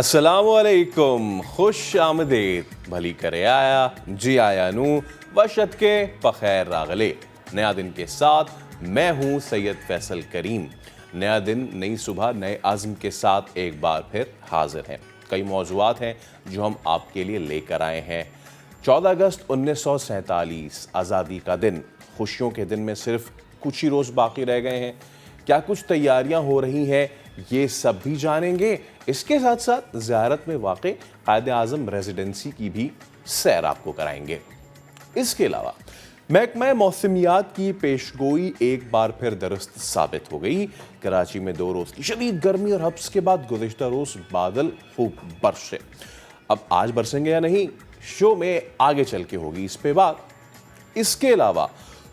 अस्सलामुअलैकुम, खुश आमदीद, भली करे आया, जी आया नू, वशत के पखैर रागले। नया दिन के साथ मैं हूँ सैयद फैसल करीम। नया दिन, नई सुबह, नए आज़म के साथ एक बार फिर हाजिर हैं। कई मौज़ूआत हैं जो हम आपके लिए लेकर आए हैं। 14 अगस्त 1947, आज़ादी का दिन। खुशियों के दिन में सिर्फ कुछ ही रोज़ बाकी रह गए हैं। क्या कुछ तैयारियां हो रही हैं, ये सब भी जानेंगे। इसके साथ साथ ज़ियारत में वाक़े कायद-ए-आज़म रेजिडेंसी की भी सैर आपको कराएंगे। इसके अलावा महकमा मौसमियात की पेशगोई एक बार फिर दुरुस्त साबित हो गई। कराची में 2 रोज़ की शदीद गर्मी और हब्स के बाद गुज़िश्ता रोज़ बादल खूब बरसे। अब आज बरसेंगे या नहीं, शो में आगे चल के होगी इस पे बात। इसके अलावा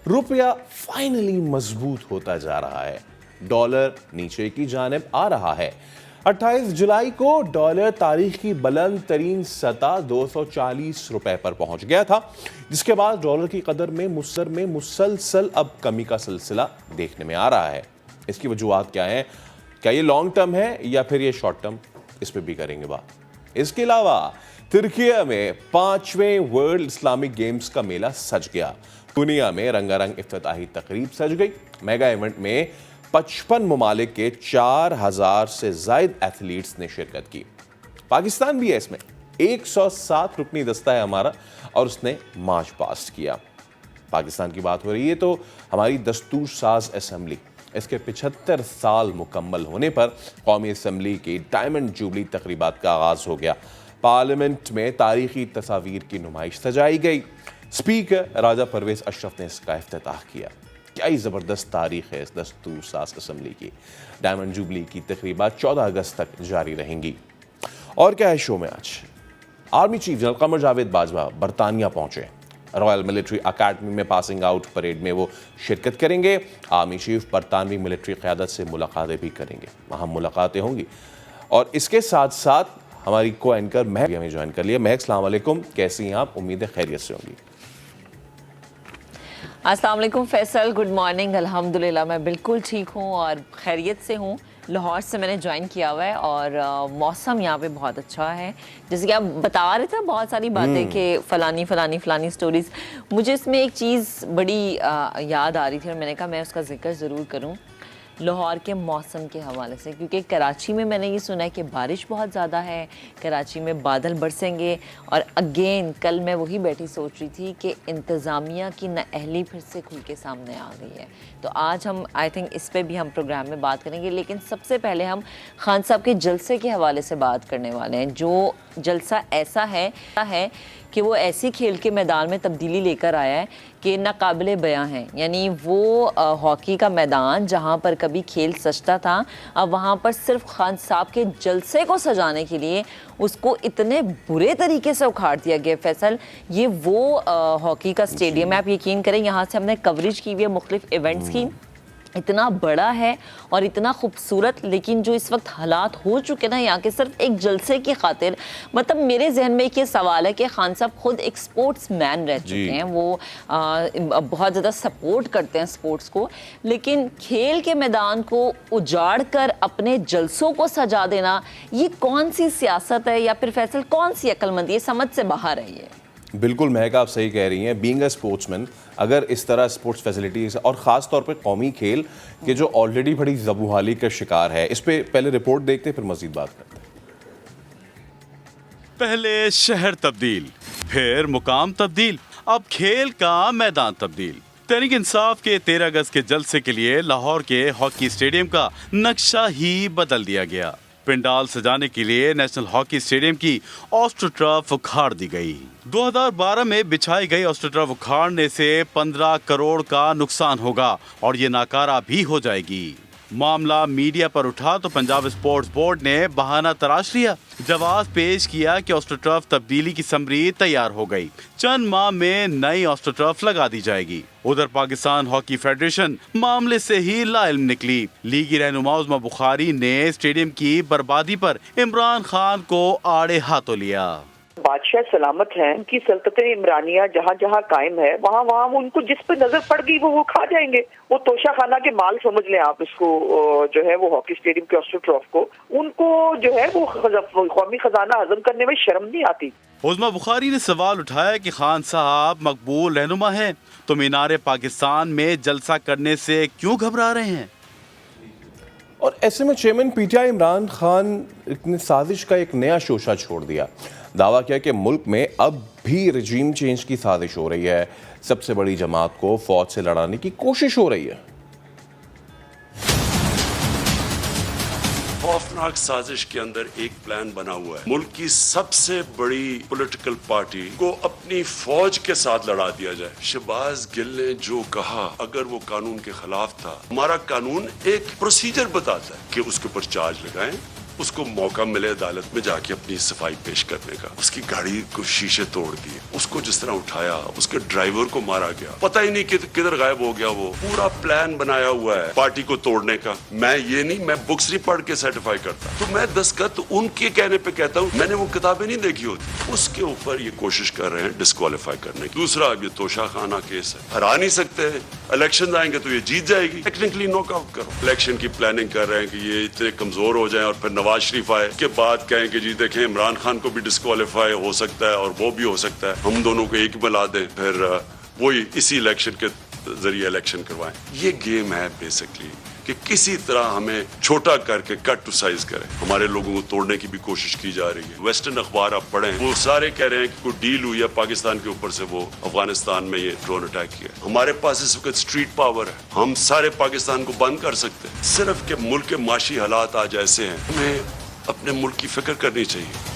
रुपया फाइनली मजबूत होता जा रहा है, डॉलर नीचे की जानिब आ रहा है। 28 जुलाई को डॉलर तारीख की बुलंद तरीन सतह 240 रुपए पर पहुंच गया था, जिसके बाद डॉलर की कदर में मुसलसल अब कमी का सिलसिला देखने में आ रहा है। इसकी वजूहात क्या है? क्या ये लॉन्ग टर्म है या फिर ये शॉर्ट टर्म? इस पर भी करेंगे बात। इसके अलावा तुर्किया में 5वें वर्ल्ड इस्लामिक गेम्स का मेला सज गया। दुनिया में रंगारंग इफ्तिताही तकरीब सज गई। मेगा इवेंट में 55 ममालिक के 4000 से जायद एथलीट्स ने शिरकत की। पाकिस्तान भी है इसमें। 107 रुकनी दस्ता है हमारा और उसने मार्च पास्ट किया। पाकिस्तान की बात हो रही है तो हमारी दस्तूर साज असेंबली, इसके 75 साल मुकम्मल होने पर कौमी असेंबली की डायमंड जुबली तकरीबात का आगाज हो गया। पार्लियामेंट में तारीखी तस्वीर की नुमाइश सजाई गई। स्पीकर राजा परवेज अशरफ ने इसका इफ्तिताह किया। क्या ही ज़बरदस्त तारीख है इस दस्तूर साज असेंबली की। डायमंड जुबली की तकरीबात 14 अगस्त तक जारी रहेंगी। और क्या है शो में आज? Army chief general Qamar Javed Bajwa बरतानिया पहुंचे। रॉयल मिलिट्री अकेडमी में पासिंग आउट परेड में वो शिरकत करेंगे। आर्मी चीफ बरतानवी मिलिट्री क़यादत से मुलाकातें भी करेंगे, वहाँ मुलाकातें होंगी। और इसके साथ साथ हमारी को एंकर महक हमें ज्वाइन कर लिया। महक, अस्सलाम वालेकुम, कैसी हैं आप? उम्मीद है खैरियत से होंगी। अस्सलाम वालेकुम फैसल, गुड मॉर्निंग। अल्हम्दुलिल्लाह मैं बिल्कुल ठीक हूँ और खैरियत से हूँ। लाहौर से मैंने ज्वाइन किया हुआ है और मौसम यहाँ पे बहुत अच्छा है। जैसे कि आप बता रहे थे बहुत सारी बातें कि फ़लानी स्टोरीज़, मुझे इसमें एक चीज़ बड़ी याद आ रही थी और मैंने कहा मैं उसका जिक्र ज़रूर करूँ लाहौर के मौसम के हवाले से, क्योंकि कराची में मैंने ये सुना है कि बारिश बहुत ज़्यादा है, कराची में बादल बरसेंगे। और अगेन कल मैं वही बैठी सोच रही थी कि इंतज़ामिया की नाअहली फिर से खुल के सामने आ गई है। तो आज हम आई थिंक इस पे भी हम प्रोग्राम में बात करेंगे, लेकिन सबसे पहले हम खान साहब के जलसे के हवाले से बात करने वाले हैं। जो जलसा ऐसा है कि वो ऐसी खेल के मैदान में तब्दीली लेकर आया है कि नाकाबिले बयां है। यानी वो हॉकी का मैदान जहां पर कभी खेल सजता था, अब वहां पर सिर्फ खान साहब के जलसे को सजाने के लिए उसको इतने बुरे तरीके से उखाड़ दिया गया। फैसल, ये वो हॉकी का स्टेडियम है, आप यकीन करें यहाँ से हमने कवरेज की हुई है मुख्तलिफ इवेंट्स की। इतना बड़ा है और इतना खूबसूरत, लेकिन जो इस वक्त हालात हो चुके ना यहाँ के सिर्फ एक जलसे की खातिर, मतलब मेरे जहन में एक ये सवाल है कि खान साहब खुद एक स्पोर्ट्स मैन रह चुके हैं, वो बहुत ज़्यादा सपोर्ट करते हैं स्पोर्ट्स को, लेकिन खेल के मैदान को उजाड़ कर अपने जलसों को सजा देना, ये कौन सी सियासत है या फिर फैसल कौन सी अक्लमंदी है? समझ से बाहर है ये। बिल्कुल महक, आप सही कह रही हैं। बीइंग अ स्पोर्ट्समैन, अगर इस तरह स्पोर्ट्स फैसिलिटीज़ और ख़ास तौर पे कौमी खेल के जो ऑलरेडी बड़ी ज़बूहाली का शिकार है, इस पे पहले रिपोर्ट देखते फिर मज़ीद बात करते हैं। पहले शहर तब्दील, फिर मुकाम तब्दील, अब खेल का मैदान तब्दील। तहरीक इंसाफ के 13 अगस्त के जलसे के लिए लाहौर के हॉकी स्टेडियम का नक्शा ही बदल दिया गया। पंडाल सजाने के लिए नेशनल हॉकी स्टेडियम की ऑस्ट्रोटर्फ उखाड़ दी गई। 2012 में बिछाई गई ऑस्ट्रोटर्फ उखाड़ने से 15 करोड़ का नुकसान होगा और ये नाकारा भी हो जाएगी। मामला मीडिया पर उठा तो पंजाब स्पोर्ट्स बोर्ड ने बहाना तराश लिया, जवाब पेश किया कि ऑस्ट्रोटर्फ तब्दीली की समरी तैयार हो गई, चंद माह में नई ऑस्ट्रोटर्फ लगा दी जाएगी। उधर पाकिस्तान हॉकी फेडरेशन मामले से ही लाइल्म निकली। लीगी रहनुमा उस्मा बुखारी ने स्टेडियम की बर्बादी पर इमरान खान को आड़े हाथों लिया। बादशाह सलामत हैं, उनकी सल्तनत इमरानिया जहाँ जहाँ कायम है वहाँ वहाँ उनको जिस पर नजर पड़ गई वो खा जाएंगे। वो तोशा खाना के माल समझ लें आप इसको, जो है वो हॉकी स्टेडियम के ऑस्ट्रोट्रॉफ को, उनको जो है वो कौमी खजाना हजम करने में शर्म नहीं आती। उज़मा बुखारी ने सवाल उठाया कि खान साहब मकबूल रहनुमा हैं तो मीनार पाकिस्तान में जलसा करने से क्यों घबरा रहे हैं। और ऐसे में चेयरमैन पीटीआई इमरान खान ने साजिश का एक नया शोशा छोड़ दिया। दावा किया कि मुल्क में अब भी रजीम चेंज की साजिश हो रही है, सबसे बड़ी जमात को फौज से लड़ाने की कोशिश हो रही है। खौफनाक साजिश के अंदर एक प्लान बना हुआ है। मुल्क की सबसे बड़ी पॉलिटिकल पार्टी को अपनी फौज के साथ लड़ा दिया जाए। शहबाज गिल ने जो कहा, अगर वो कानून के खिलाफ था, हमारा कानून एक प्रोसीजर बताता है कि उसके ऊपर चार्ज लगाएं, उसको मौका मिले अदालत में जाके अपनी सफाई पेश करने का। उसकी गाड़ी को शीशे तोड़ दिए, उसको जिस तरह उठाया, उसके ड्राइवर को मारा गया, पता ही नहीं किधर गायब हो गया। वो पूरा प्लान बनाया हुआ है पार्टी को तोड़ने का। मैं बुक्स नहीं पढ़ के सर्टिफाई करता, तो मैं दस्तखत उनके कहने पे कहता हूँ, मैंने वो किताबें नहीं देखी होती। उसके ऊपर ये कोशिश कर रहे हैं डिस्क्वालीफाई करने की। दूसरा, ये तोशा खाना केस है, हरा नहीं सकते। इलेक्शन आएंगे तो ये जीत जाएगी, टेक्निकली नॉकआउट करो। इलेक्शन की प्लानिंग कर रहे हैं कि ये इतने कमजोर हो जाए और फिर नवाज शरीफ आए के बाद कहें कि जी देखें इमरान खान को भी डिस्क्वालीफाई हो सकता है और वो भी हो सकता है, हम दोनों को एक मिला दें, फिर वही इसी इलेक्शन के जरिए इलेक्शन करवाएं। ये गेम है बेसिकली कि किसी तरह हमें छोटा करके कट टू साइज करें। हमारे लोगों को तोड़ने की भी कोशिश की जा रही है। वेस्टर्न अखबार आप पढ़ें, वो सारे कह रहे हैं कि कोई डील हुई है पाकिस्तान के ऊपर से, वो अफगानिस्तान में ये ड्रोन अटैक किया। हमारे पास इस वक्त स्ट्रीट पावर है, हम सारे पाकिस्तान को बंद कर सकते हैं। सिर्फ के मुल्क के माशी हालात आज ऐसे हैं, हमें अपने मुल्क की फिक्र करनी चाहिए।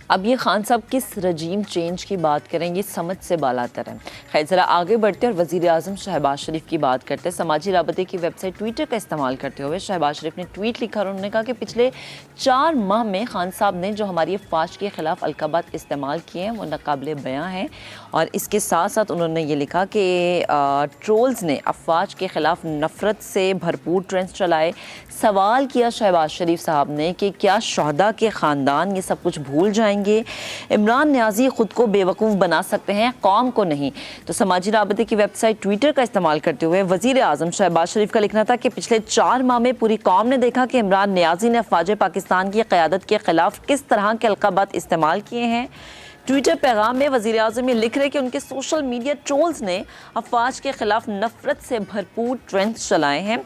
अब ये खान साहब किस रजीम चेंज की बात करें, ये समझ से बालातर है। खैर ज़रा आगे बढ़ते और वज़ीर आज़म शहबाज शरीफ की बात करते हैं। समाजी राबते की वेबसाइट ट्विटर का इस्तेमाल करते हुए शहबाज शरीफ ने ट्वीट लिखा और उन्होंने कहा कि पिछले 4 माह में खान साहब ने जो हमारी अफवाज के ख़िलाफ़ अलकाबात इस्तेमाल किए हैं वो नाकाबिले बयां हैं। और इसके साथ साथ उन्होंने ये लिखा कि ट्रोल्स ने अफवाज के ख़िलाफ़ नफ़रत से भरपूर ट्रेंड्स चलाए। सवाल किया शहबाज शरीफ साहब ने कि क्या शहदा के ख़ानदान ये सब कुछ भूल जाएंगे। इमरान न्याजी ख़ुद को बेवकूफ़ बना सकते हैं, कौम को नहीं। तो समाजी राबते की वेबसाइट ट्विटर का इस्तेमाल करते हुए वज़ीर आज़म शहबाज शरीफ का लिखना था कि पिछले 4 माह में पूरी कौम ने देखा कि इमरान न्याजी ने अफवाज पाकिस्तान की क़यादत के ख़िलाफ़ किस तरह के अलकाबात इस्तेमाल किए हैं। ट्विटर पैगाम में वज़ीर आज़म ये लिख रहे कि उनके सोशल मीडिया ट्रोल्स ने अफवाज के ख़िलाफ़ नफ़रत से भरपूर ट्रेंड्स चलाए हैं।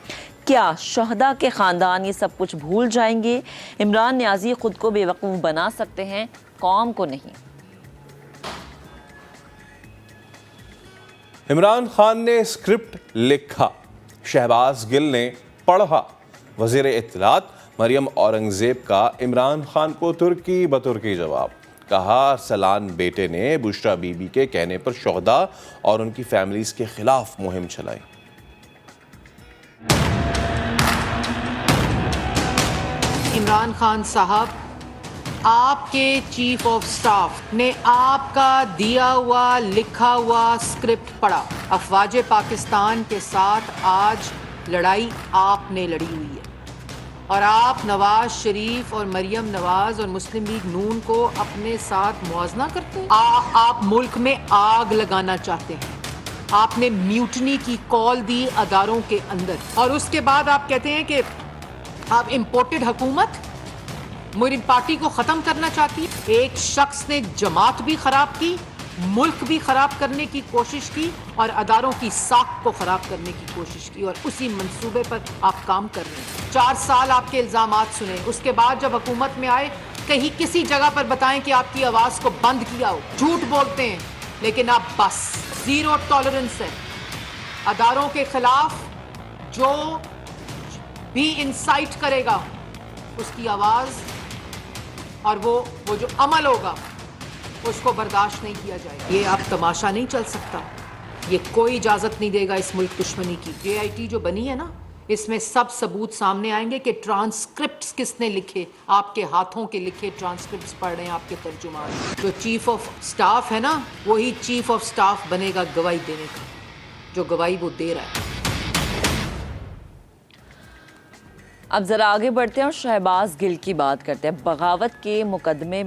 क्या शहदा के ख़ानदान ये सब कुछ भूल जाएंगे। इमरान न्याजी ख़ुद को बेवकूफ़ बना सकते हैं, कौम को नहीं। इमरान खान ने स्क्रिप्ट लिखा, शहबाज गिल ने पढ़ा। वज़ीर इत्तलात मरियम औरंगज़ेब का इमरान खान को तुर्की बतुर्की जवाब। कहा सलान बेटे ने बुशरा बीबी के कहने पर शहदा और उनकी फैमिलीज के खिलाफ मुहिम चलाई। इमरान खान साहब, आपके चीफ ऑफ स्टाफ ने आपका दिया हुआ लिखा हुआ स्क्रिप्ट पढ़ा। अफवाज पाकिस्तान के साथ आज लड़ाई आपने लड़ी हुई है और आप नवाज शरीफ और मरियम नवाज और मुस्लिम लीग नून को अपने साथ मुआजना करते हैं। आप मुल्क में आग लगाना चाहते हैं। आपने म्यूटनी की कॉल दी अदारों के अंदर और उसके बाद आप कहते हैं कि आप इम्पोर्टेड हुकूमत मेरी पार्टी को ख़त्म करना चाहती है। एक शख्स ने जमात भी ख़राब की, मुल्क भी ख़राब करने की कोशिश की और अदारों की साख को ख़राब करने की कोशिश की और उसी मंसूबे पर आप काम कर रहे हैं। 4 साल आपके इल्ज़ामात सुने, उसके बाद जब हुकूमत में आए कहीं किसी जगह पर बताएं कि आपकी आवाज़ को बंद किया हो। झूठ बोलते हैं, लेकिन आप बस ज़ीरो टॉलरेंस है। अदारों के ख़िलाफ़ जो भी इंसाइट करेगा उसकी आवाज़ और वो जो अमल होगा उसको बर्दाश्त नहीं किया जाएगा। ये अब तमाशा नहीं चल सकता, ये कोई इजाज़त नहीं देगा इस मुल्क दुश्मनी की। JIT जो बनी है ना, इसमें सब सबूत सामने आएंगे कि ट्रांसक्रिप्ट्स किसने लिखे, आपके हाथों के लिखे ट्रांसक्रिप्ट्स पढ़ रहे हैं आपके तर्जुमान। जो चीफ ऑफ स्टाफ है ना, वही चीफ ऑफ स्टाफ बनेगा गवाही देने का, जो गवाही वो दे रहा है। अब ज़रा आगे बढ़ते हैं और शहबाज गिल की बात करते हैं। बगावत के मुकदमे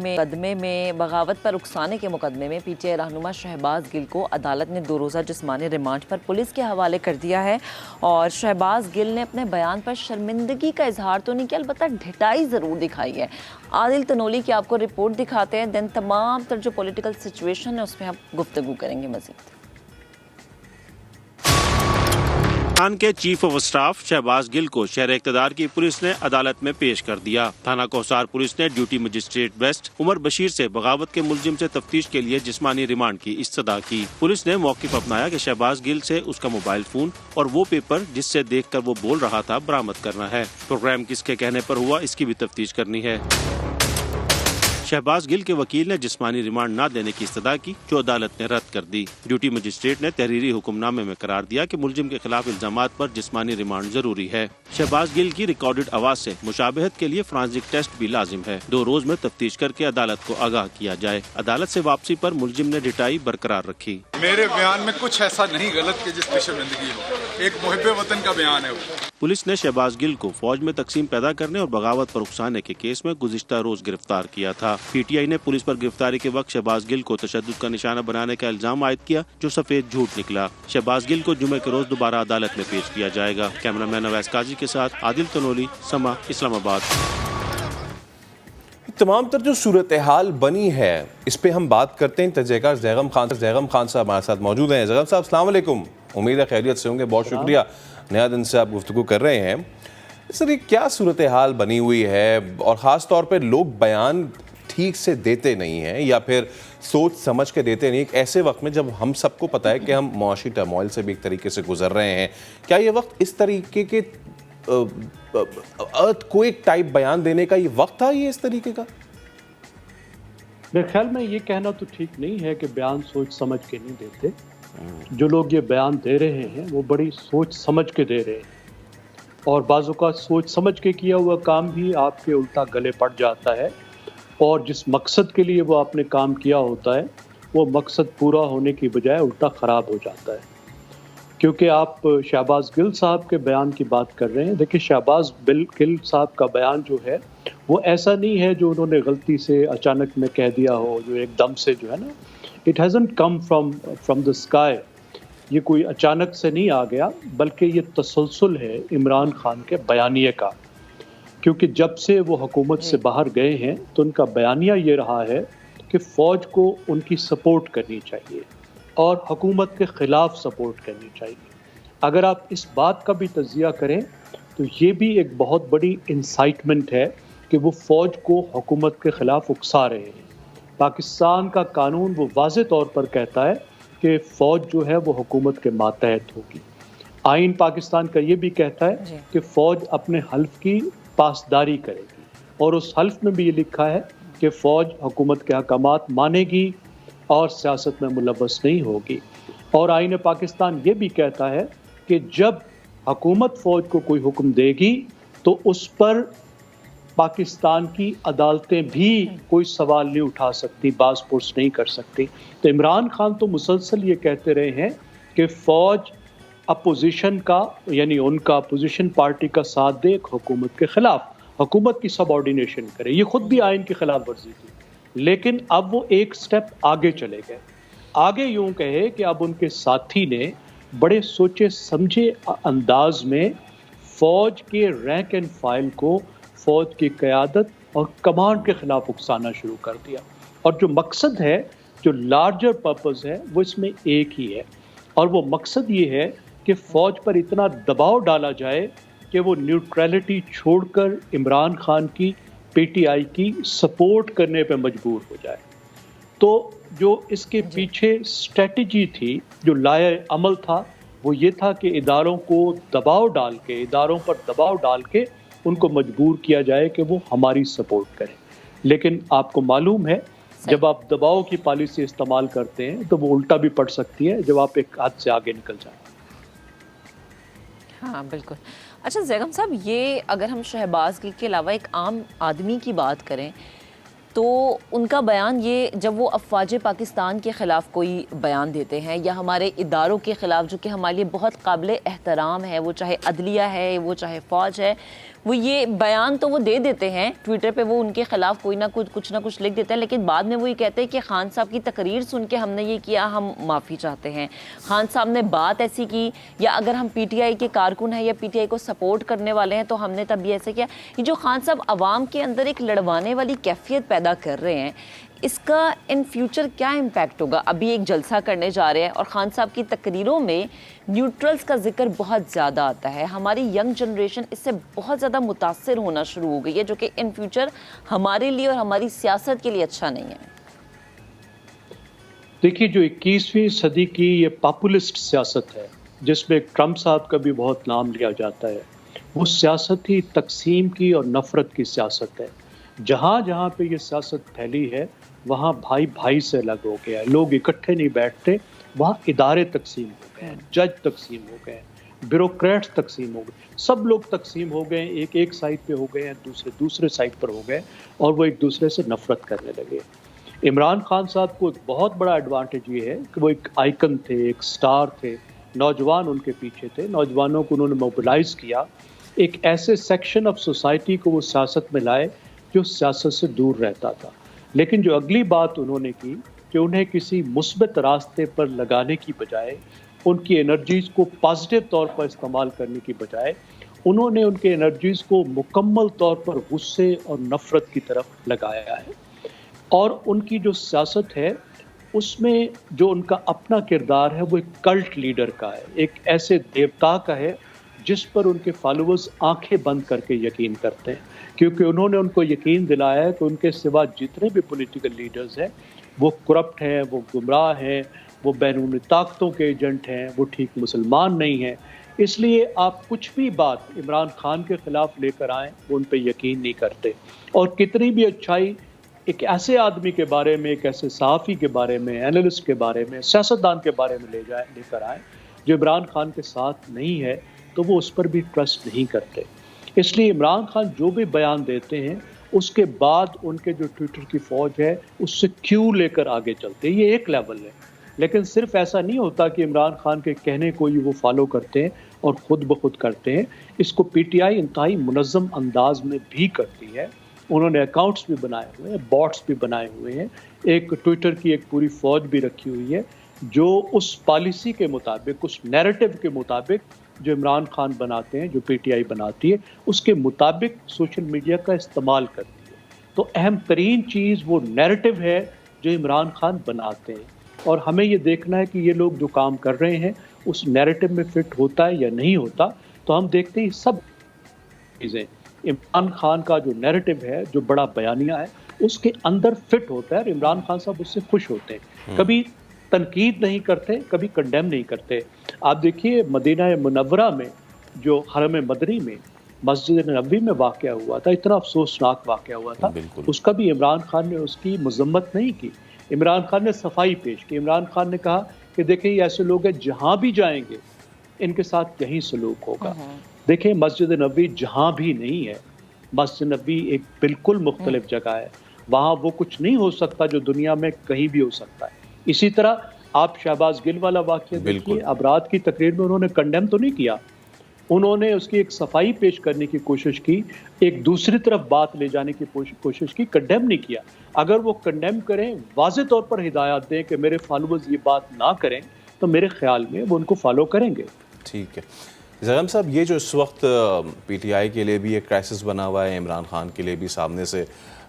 में बगावत पर उकसाने के मुकदमे में पीटीआई रहनुमा शहबाज गिल को अदालत ने 2 रोज़ा जिस्मानी रिमांड पर पुलिस के हवाले कर दिया है। और शहबाज गिल ने अपने बयान पर शर्मिंदगी का इजहार तो नहीं किया, अलबत्ता ढिठाई ज़रूर दिखाई है। आदिल तनोली की आपको रिपोर्ट दिखाते हैं, देन तमाम तर जो पॉलिटिकल सिचुएशन है उसमें हम गुफ्तगू करेंगे मज़ीद। खान के chief of staff Shahbaz Gill को शहर इक़्तिदार की पुलिस ने अदालत में पेश कर दिया। थाना कोहसार पुलिस ने duty magistrate West Umar Bashir से बगावत के मुलजिम से तफ्तीश के लिए जिस्मानी रिमांड की इस्तदा की। पुलिस ने मौक़िफ़ अपनाया कि शहबाज गिल से उसका मोबाइल फोन और वो पेपर जिससे देखकर वो बोल रहा था बरामद करना है। प्रोग्राम किसके कहने पर हुआ, इसकी भी तफ्तीश करनी है। शहबाज गिल के वकील ने जिस्मानी रिमांड न देने की इस्तदा की, जो अदालत ने रद्द कर दी। ड्यूटी मजिस्ट्रेट ने तहरीरी हुक्मनामे में करार दिया कि मुलजिम के खिलाफ इल्जामात पर जिस्मानी रिमांड जरूरी है। शहबाज गिल की रिकॉर्डेड आवाज से मुशाबहत के लिए फोरेंसिक टेस्ट भी लाजिम है। 2 रोज में तफ्तीश करके अदालत को आगाह किया जाए। अदालत से वापसी पर मुलजिम ने ढिठाई बरकरार रखी। मेरे बयान में कुछ ऐसा नहीं गलत कि जिसमें शर्मिंदगी हो, एक मुहिब्बे वतन का बयान है वो। पुलिस ने शहबाज गिल को फौज में तकसीम पैदा करने और बगावत पर उकसाने के केस में गुज़िश्ता रोज गिरफ्तार किया था। पीटीआई ने पुलिस पर गिरफ्तारी के वक्त शहबाज गिल को तशद्दुद का निशाना बनाने का इल्जाम आयद किया, जो सफेद झूठ निकला। शहबाज गिल को जुमे के रोज दोबारा अदालत में पेश किया जाएगा। कैमरामैन अवैस काजी के साथ आदिल तनोली, समा, इस्लामाबाद। तमाम तर जो सूरत हाल बनी है इस पे हम बात करते हैं। तजयकार जैगम खान साहब हमारे साथ मौजूद हैं। जैगम साहब अस्सलाम वालेकुम, उम्मीद है खैरियत से होंगे। बहुत शुक्रिया, नया दिन से आप गुफ्तगू कर रहे हैं। सर, ये क्या सूरत हाल बनी हुई है और ख़ास तौर पर लोग बयान ठीक से देते नहीं हैं या फिर सोच समझ के देते नहीं, एक ऐसे वक्त में जब हम सबको पता है कि हम मुआशी टर्मोइल से भी एक तरीके से गुजर रहे हैं। क्या ये वक्त इस तरीके के अर्थक्वेक टाइप बयान देने का ये वक्त था, ये इस तरीके का? मेरे ख्याल में ये कहना तो ठीक नहीं है कि बयान सोच समझ के नहीं देते। जो लोग ये बयान दे रहे हैं वो बड़ी सोच समझ के दे रहे हैं और बाज़ों का सोच समझ के किया हुआ काम भी आपके उल्टा गले पड़ जाता है और जिस मकसद के लिए वो आपने काम किया होता है वो मकसद पूरा होने की बजाय उल्टा ख़राब हो जाता है। क्योंकि आप शहबाज गिल साहब के बयान की बात कर रहे हैं। देखिए, शहबाज गिल साहब का बयान जो है वो ऐसा नहीं है जो उन्होंने गलती से अचानक में कह दिया हो, जो एकदम से जो है ना, it hasn't come from the sky. ये कोई अचानक से नहीं आ गया, बल्कि ये तसलसल है इमरान खान के बयानिए का। क्योंकि जब से वो हुकूमत से बाहर गए हैं तो उनका बयानिया ये रहा है कि फ़ौज को उनकी सपोर्ट करनी चाहिए और हुकूमत के ख़िलाफ़ सपोर्ट करनी चाहिए। अगर आप इस बात का भी तज़किया करें तो ये भी एक बहुत बड़ी इंसाइटमेंट है कि वो फ़ौज को हुकूमत के ख़िलाफ़ उकसा रहे हैं। पाकिस्तान का कानून वो वाज़े तौर पर कहता है कि फ़ौज जो है वो हुकूमत के मातहत होगी। आइन पाकिस्तान का ये भी कहता है कि फ़ौज अपने हल्फ की पासदारी करेगी और उस हल्फ में भी ये लिखा है कि फ़ौज हुकूमत के अहकामात मानेगी और सियासत में मुलव्वस नहीं होगी। और आइन पाकिस्तान ये भी कहता है कि जब हुकूमत फ़ौज को कोई हुक्म देगी तो उस पर पाकिस्तान की अदालतें भी कोई सवाल नहीं उठा सकती, बाज़ पुर्स नहीं कर सकती। तो इमरान खान तो मुसलसल ये कहते रहे हैं कि फ़ौज अपोजिशन का, यानी उनका अपोजिशन पार्टी का साथ दे हुकूमत के ख़िलाफ़, हुकूमत की सबऑर्डिनेशन करे। ये ख़ुद भी आइन की खिलाफ वर्जी थी। लेकिन अब वो एक स्टेप आगे चले गए। आगे यूँ कहे कि अब उनके साथी ने बड़े सोचे समझे अंदाज में फ़ौज के रैंक एंड फाइल को फ़ौज की क़यादत और कमांड के ख़िलाफ़ उकसाना शुरू कर दिया। और जो मकसद है, जो लार्जर पर्पज़ है, वो इसमें एक ही है और वो मकसद ये है कि फ़ौज पर इतना दबाव डाला जाए कि वो न्यूट्रलिटी छोड़कर इमरान खान की पीटीआई की सपोर्ट करने पे मजबूर हो जाए। तो जो इसके पीछे स्ट्रेटजी थी, जो लाए अमल था, वो ये था कि इदारों को दबाव डाल के, इदारों पर दबाव डाल के उनको मजबूर किया जाए कि वो हमारी सपोर्ट करें। लेकिन आपको मालूम है, जब आप दबाव की पॉलिसी इस्तेमाल करते हैं तो वो उल्टा भी पड़ सकती है जब आप एक हाथ से आगे निकल जाएं। हाँ बिल्कुल। अच्छा जैगम साहब, ये अगर हम शहबाज गिल के अलावा एक आम आदमी की बात करें तो उनका बयान ये, जब वो अफवाज पाकिस्तान के ख़िलाफ़ कोई बयान देते हैं या हमारे इदारों के ख़िलाफ़ जो कि हमारे लिए बहुत काबिल एहतराम है, वो चाहे अदलिया है, वो चाहे फ़ौज है, वो ये बयान तो वो दे देते हैं ट्विटर पे, वो उनके ख़िलाफ़ कोई ना कुछ ना कुछ लिख देते हैं, लेकिन बाद में वो ये कहते हैं कि खान साहब की तकरीर सुन के हमने ये किया, हम माफ़ी चाहते हैं। खान साहब ने बात ऐसी की, या अगर हम पीटीआई के कारकुन हैं या पीटीआई को सपोर्ट करने वाले हैं तो हमने तब भी ऐसे किया। ये जो खान साहब आवाम के अंदर एक लड़वाने वाली कैफियत पैदा कर रहे हैं, इसका इन फ्यूचर क्या इम्पैक्ट होगा? अभी एक जलसा करने जा रहे हैं और खान साहब की तकरीरों में न्यूट्रल्स का जिक्र बहुत ज़्यादा आता है। हमारी यंग जनरेशन इससे बहुत ज़्यादा मुतासर होना शुरू हो गई है, जो कि इन फ्यूचर हमारे लिए और हमारी सियासत के लिए अच्छा नहीं है। देखिए, जो 21वीं सदी की ये पॉपुलिस्ट सियासत है, जिसमें ट्रंप साहब का भी बहुत नाम लिया जाता है, वो सियासत ही तकसीम की और नफ़रत की सियासत है। जहाँ जहाँ पे ये सियासत फैली है, वहाँ भाई भाई से अलग हो गया है, लोग इकट्ठे नहीं बैठते, वहाँ इदारे तकसीम हो गए हैं, जज तकसीम हो गए हैं, ब्यूरोक्रेट्स तकसीम हो गए, सब लोग तकसीम हो गए, एक साइड पे हो गए हैं, दूसरे साइड पर हो गए, और वो एक दूसरे से नफरत करने लगे। इमरान खान साहब को एक बहुत बड़ा एडवांटेज ये है कि वो एक आइकन थे, एक स्टार थे, नौजवान उनके पीछे थे, नौजवानों को उन्होंने मोबिलाइज किया, एक ऐसे सेक्शन ऑफ सोसाइटी को वो सियासत में लाए जो सियासत से दूर रहता था। लेकिन जो अगली बात उन्होंने की कि उन्हें किसी मुस्बत रास्ते पर लगाने की बजाय, उनकी एनर्जीज़ को पॉजिटिव तौर पर इस्तेमाल करने की बजाय, उन्होंने उनके एनर्जीज़ को मुकम्मल तौर पर गुस्से और नफ़रत की तरफ लगाया है। और उनकी जो सियासत है, उसमें जो उनका अपना किरदार है वो एक कल्ट लीडर का है, एक ऐसे देवता का है जिस पर उनके फॉलोअर्स आंखें बंद करके यकीन करते हैं, क्योंकि उन्होंने उनको यकीन दिलाया है कि उनके सिवा जितने भी पॉलिटिकल लीडर्स हैं वो करप्ट हैं, वो गुमराह हैं, वो बैरूनी ताकतों के एजेंट हैं, वो ठीक मुसलमान नहीं हैं। इसलिए आप कुछ भी बात इमरान खान के ख़िलाफ़ लेकर आएँ, वो उन पर यकीन नहीं करते। और कितनी भी अच्छाई एक ऐसे आदमी के बारे में, एक ऐसे सहाफ़ी के बारे में, एनालिस्ट के बारे में, सियासतदान के बारे में लेकर आएँ जो इमरान खान के साथ नहीं है, तो वो उस पर भी ट्रस्ट नहीं करते। इसलिए इमरान खान जो भी बयान देते हैं, उसके बाद उनके जो ट्विटर की फ़ौज है उससे क्यों लेकर आगे चलते हैं, ये एक लेवल है। लेकिन सिर्फ ऐसा नहीं होता कि इमरान खान के कहने को ही वो फॉलो करते हैं और ख़ुद ब खुद करते हैं। इसको पीटीआई इंतहाई मुनज़्ज़म अंदाज में भी करती है। उन्होंने अकाउंट्स भी बनाए हुए हैं, बॉट्स भी बनाए हुए हैं, एक ट्विटर की एक पूरी फ़ौज भी रखी हुई है जो उस पॉलिसी के मुताबिक, उस नैरेटिव के मुताबिक जो इमरान खान बनाते हैं, जो पीटीआई बनाती है, उसके मुताबिक सोशल मीडिया का इस्तेमाल करती है। तो अहम तरीन चीज़ वो नैरेटिव है जो इमरान खान बनाते हैं, और हमें ये देखना है कि ये लोग जो काम कर रहे हैं उस नैरेटिव में फिट होता है या नहीं होता। तो हम देखते हैं सब चीज़ें इमरान खान का जो नैरेटिव है, जो बड़ा बयानिया है, उसके अंदर फिट होता है और इमरान खान साहब उससे खुश होते हैं। कभी तनकीद नहीं करते, कभी कंडेम नहीं करते। आप देखिए, मदीना मुनव्वरा में जो हरम मदनी में मस्जिद नबी में वाक़या हुआ था, इतना अफसोसनाक वाक़या हुआ था, उसका भी इमरान खान ने उसकी मजम्मत नहीं की। इमरान खान ने सफाई पेश की। इमरान खान ने कहा कि देखिए, ये ऐसे लोग हैं जहाँ भी जाएंगे इनके साथ यही सलूक होगा। देखिए, मस्जिद नबी जहाँ भी नहीं है, मस्जिद नबी एक बिल्कुल मुख्तलिफ जगह है, वहाँ वो कुछ नहीं हो सकता जो दुनिया में कहीं भी हो सकता है। इसी तरह आप शहबाज गिल वाला वाक़या देखिए, अब रात की तकरीर में उन्होंने कंडेम तो नहीं किया, उन्होंने उसकी एक सफाई पेश करने की कोशिश की, एक दूसरी तरफ बात ले जाने की कोशिश की, कंडेम नहीं किया। अगर वो कंडेम करें, वाज़े तौर पर हिदायत दें कि मेरे फॉलोअर्स ये बात ना करें, तो मेरे ख्याल में वो उनको फॉलो करेंगे। ठीक है ज़ैम साहब, ये जो इस वक्त पीटीआई के लिए भी एक क्राइसिस बना हुआ है, इमरान खान के लिए भी सामने से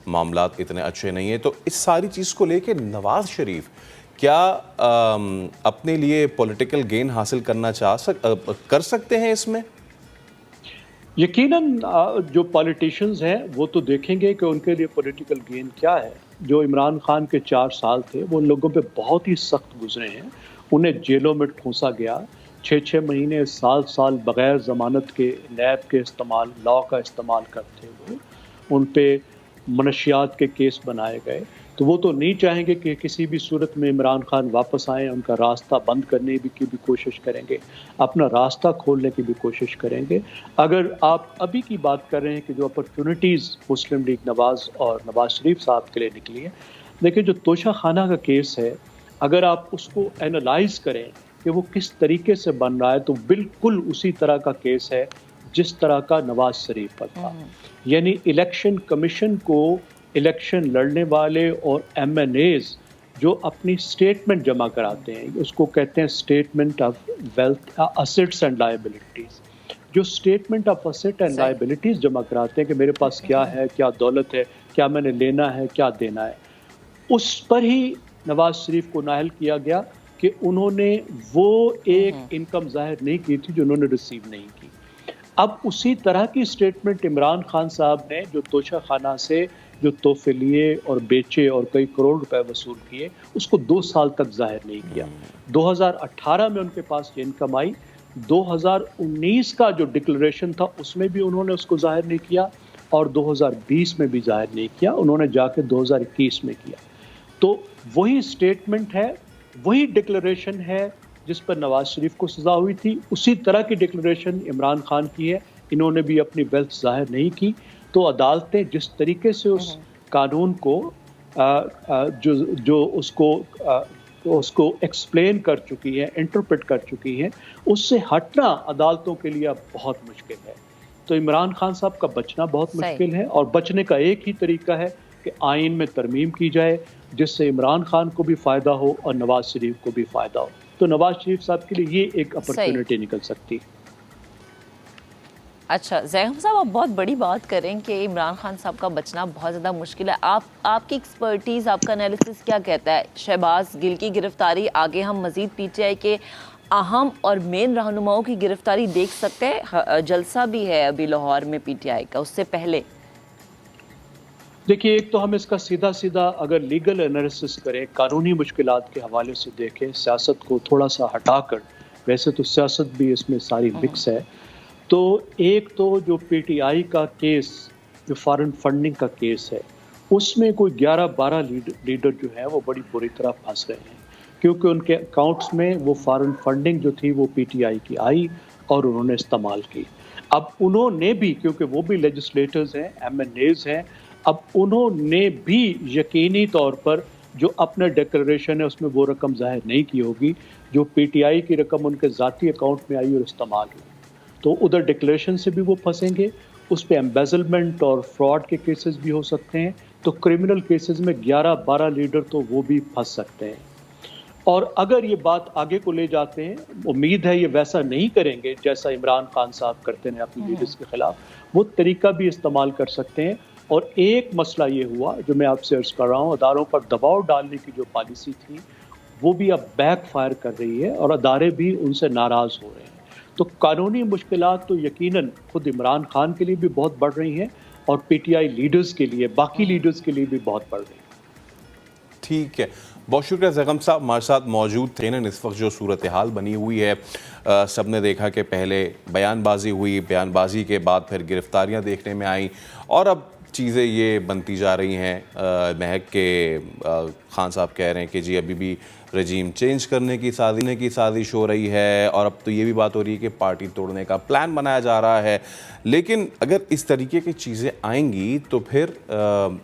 मामलात इतने अच्छे नहीं हैं, तो इस सारी चीज़ को लेके नवाज़ शरीफ क्या अपने लिए पॉलिटिकल गेन हासिल करना कर सकते हैं इसमें? यकीनन जो पॉलिटिशियंस हैं वो तो देखेंगे कि उनके लिए पॉलिटिकल गेन क्या है। जो इमरान खान के 4 साल थे वो लोगों पे बहुत ही सख्त गुजरे हैं, उन्हें जेलों में ठूंसा गया, 6-6 महीने, साल बग़ैर ज़मानत के नैब के इस्तेमाल, लॉ का इस्तेमाल करते हुए उन पे मनशियात के केस बनाए गए। तो वो तो नहीं चाहेंगे कि किसी भी सूरत में इमरान खान वापस आएँ, उनका रास्ता बंद करने की भी कोशिश करेंगे, अपना रास्ता खोलने की भी कोशिश करेंगे। अगर आप अभी की बात कर रहे हैं कि जो अपॉर्चुनिटीज़ मुस्लिम लीग नवाज़ और नवाज़ शरीफ साहब के लिए निकली है, देखिए जो तोशा खाना का केस है, अगर आप उसको एनालाइज करें कि वो किस तरीके से बन रहा है, तो बिल्कुल उसी तरह का केस है जिस तरह का नवाज शरीफ पर था। यानी इलेक्शन कमीशन को इलेक्शन लड़ने वाले और एमएनएज जो अपनी स्टेटमेंट जमा कराते हैं, उसको कहते हैं statement of wealth assets and liabilities. जो statement of asset and liabilities जमा कराते हैं कि मेरे पास क्या है, क्या दौलत है, क्या मैंने लेना है, क्या देना है, उस पर ही नवाज शरीफ को नाअहल किया गया कि उन्होंने वो एक इनकम जाहिर नहीं की थी जो उन्होंने रिसीव नहीं की। अब उसी तरह की स्टेटमेंट इमरान खान साहब ने जो तोशा खाना से जो तोहफे लिए और बेचे और कई करोड़ रुपए वसूल किए, उसको 2 साल तक जाहिर नहीं किया। 2018 में उनके पास ये इनकम आई, 2019 का जो डिक्लेरेशन था उसमें भी उन्होंने उसको जाहिर नहीं किया और 2020 में भी जाहिर नहीं किया, उन्होंने जाके 2021 में किया। तो वही स्टेटमेंट है, वही डिक्लेरेशन है जिस पर नवाज शरीफ को सजा हुई थी, उसी तरह की डिक्लेरेशन इमरान खान की है। इन्होंने भी अपनी वेल्थ जाहिर नहीं की। तो अदालतें जिस तरीके से उस कानून को जो उसको एक्सप्लेन कर चुकी है, इंटरप्रेट कर चुकी हैं, उससे हटना अदालतों के लिए अब बहुत मुश्किल है। तो इमरान खान साहब का बचना बहुत मुश्किल है और बचने का एक ही तरीका है कि आइन में तरमीम की जाए जिससे इमरान खान को भी फ़ायदा हो और नवाज शरीफ को भी फ़ायदा हो। तो नवाज शरीफ साहब के लिए ये एक अपॉर्चुनिटी निकल सकती है। अच्छा ज़ैगम साहब, आप बहुत बड़ी बात करें कि इमरान खान साहब का बचना बहुत ज़्यादा मुश्किल है। आपकी एक्सपर्टीज़, आपका एनालिसिस क्या कहता है? शहबाज गिल की गिरफ्तारी, आगे हम मज़ीद पीटीआई के अहम और मेन रहनुमाओं की गिरफ्तारी देख सकते हैं? जलसा भी है अभी लाहौर में पीटीआई का, उससे पहले देखिए, एक तो हम इसका सीधा सीधा अगर लीगल एनालिसिस करें, कानूनी मुश्किलात के हवाले से देखें, सियासत को थोड़ा सा हटाकर, वैसे तो सियासत भी इसमें सारी मिक्स है, तो एक तो जो पीटीआई का केस, जो फॉरेन फंडिंग का केस है, उसमें कोई 11-12 लीडर जो है वो बड़ी बुरी तरह फंस रहे हैं, क्योंकि उनके अकाउंट्स में वो फॉरेन फंडिंग जो थी वो पीटीआई की आई और उन्होंने इस्तेमाल की। अब उन्होंने भी, क्योंकि वो भी लेजिस्लेटर्स हैं, एमएनएज हैं, अब उन्होंने भी यकीनी तौर पर जो अपना डिक्लेरेशन है उसमें वो रकम जाहिर नहीं की होगी जो पीटीआई की रकम उनके ज़ाती अकाउंट में आई और इस्तेमाल हुई। तो उधर डिक्लेरेशन से भी वो फंसेंगे, उस पर एम्बेजलमेंट और फ्रॉड के केसेस भी हो सकते हैं। तो क्रिमिनल केसेस में 11-12 लीडर तो वो भी फंस सकते हैं। और अगर ये बात आगे को ले जाते हैं, उम्मीद है ये वैसा नहीं करेंगे जैसा इमरान खान साहब करते हैं अपने लीडर्स के खिलाफ, वो तरीका भी इस्तेमाल कर सकते हैं। और एक मसला ये हुआ जो मैं आपसे अर्ज कर रहा हूँ, अदारों पर दबाव डालने की जो पॉलिसी थी वो भी अब बैक फायर कर रही है और अदारे भी उनसे नाराज़ हो रहे हैं। तो कानूनी मुश्किलात तो यकीनन खुद इमरान खान के लिए भी बहुत बढ़ रही हैं और पीटीआई लीडर्स के लिए, बाकी लीडर्स के लिए भी बहुत बढ़ रही हैं। ठीक है, बहुत शुक्रिया ज़ैगम साहब, हमारे साथ मौजूद थे। ना इस वक्त जो सूरत हाल बनी हुई है, सब ने देखा कि पहले बयानबाजी हुई, बयानबाजी के बाद फिर गिरफ्तारियां देखने में आई और अब चीज़ें ये बनती जा रही हैं। महक के खान साहब कह रहे हैं कि जी अभी भी रजीम चेंज करने की साजिश हो रही है और अब तो ये भी बात हो रही है कि पार्टी तोड़ने का प्लान बनाया जा रहा है। लेकिन अगर इस तरीके की चीज़ें आएंगी तो फिर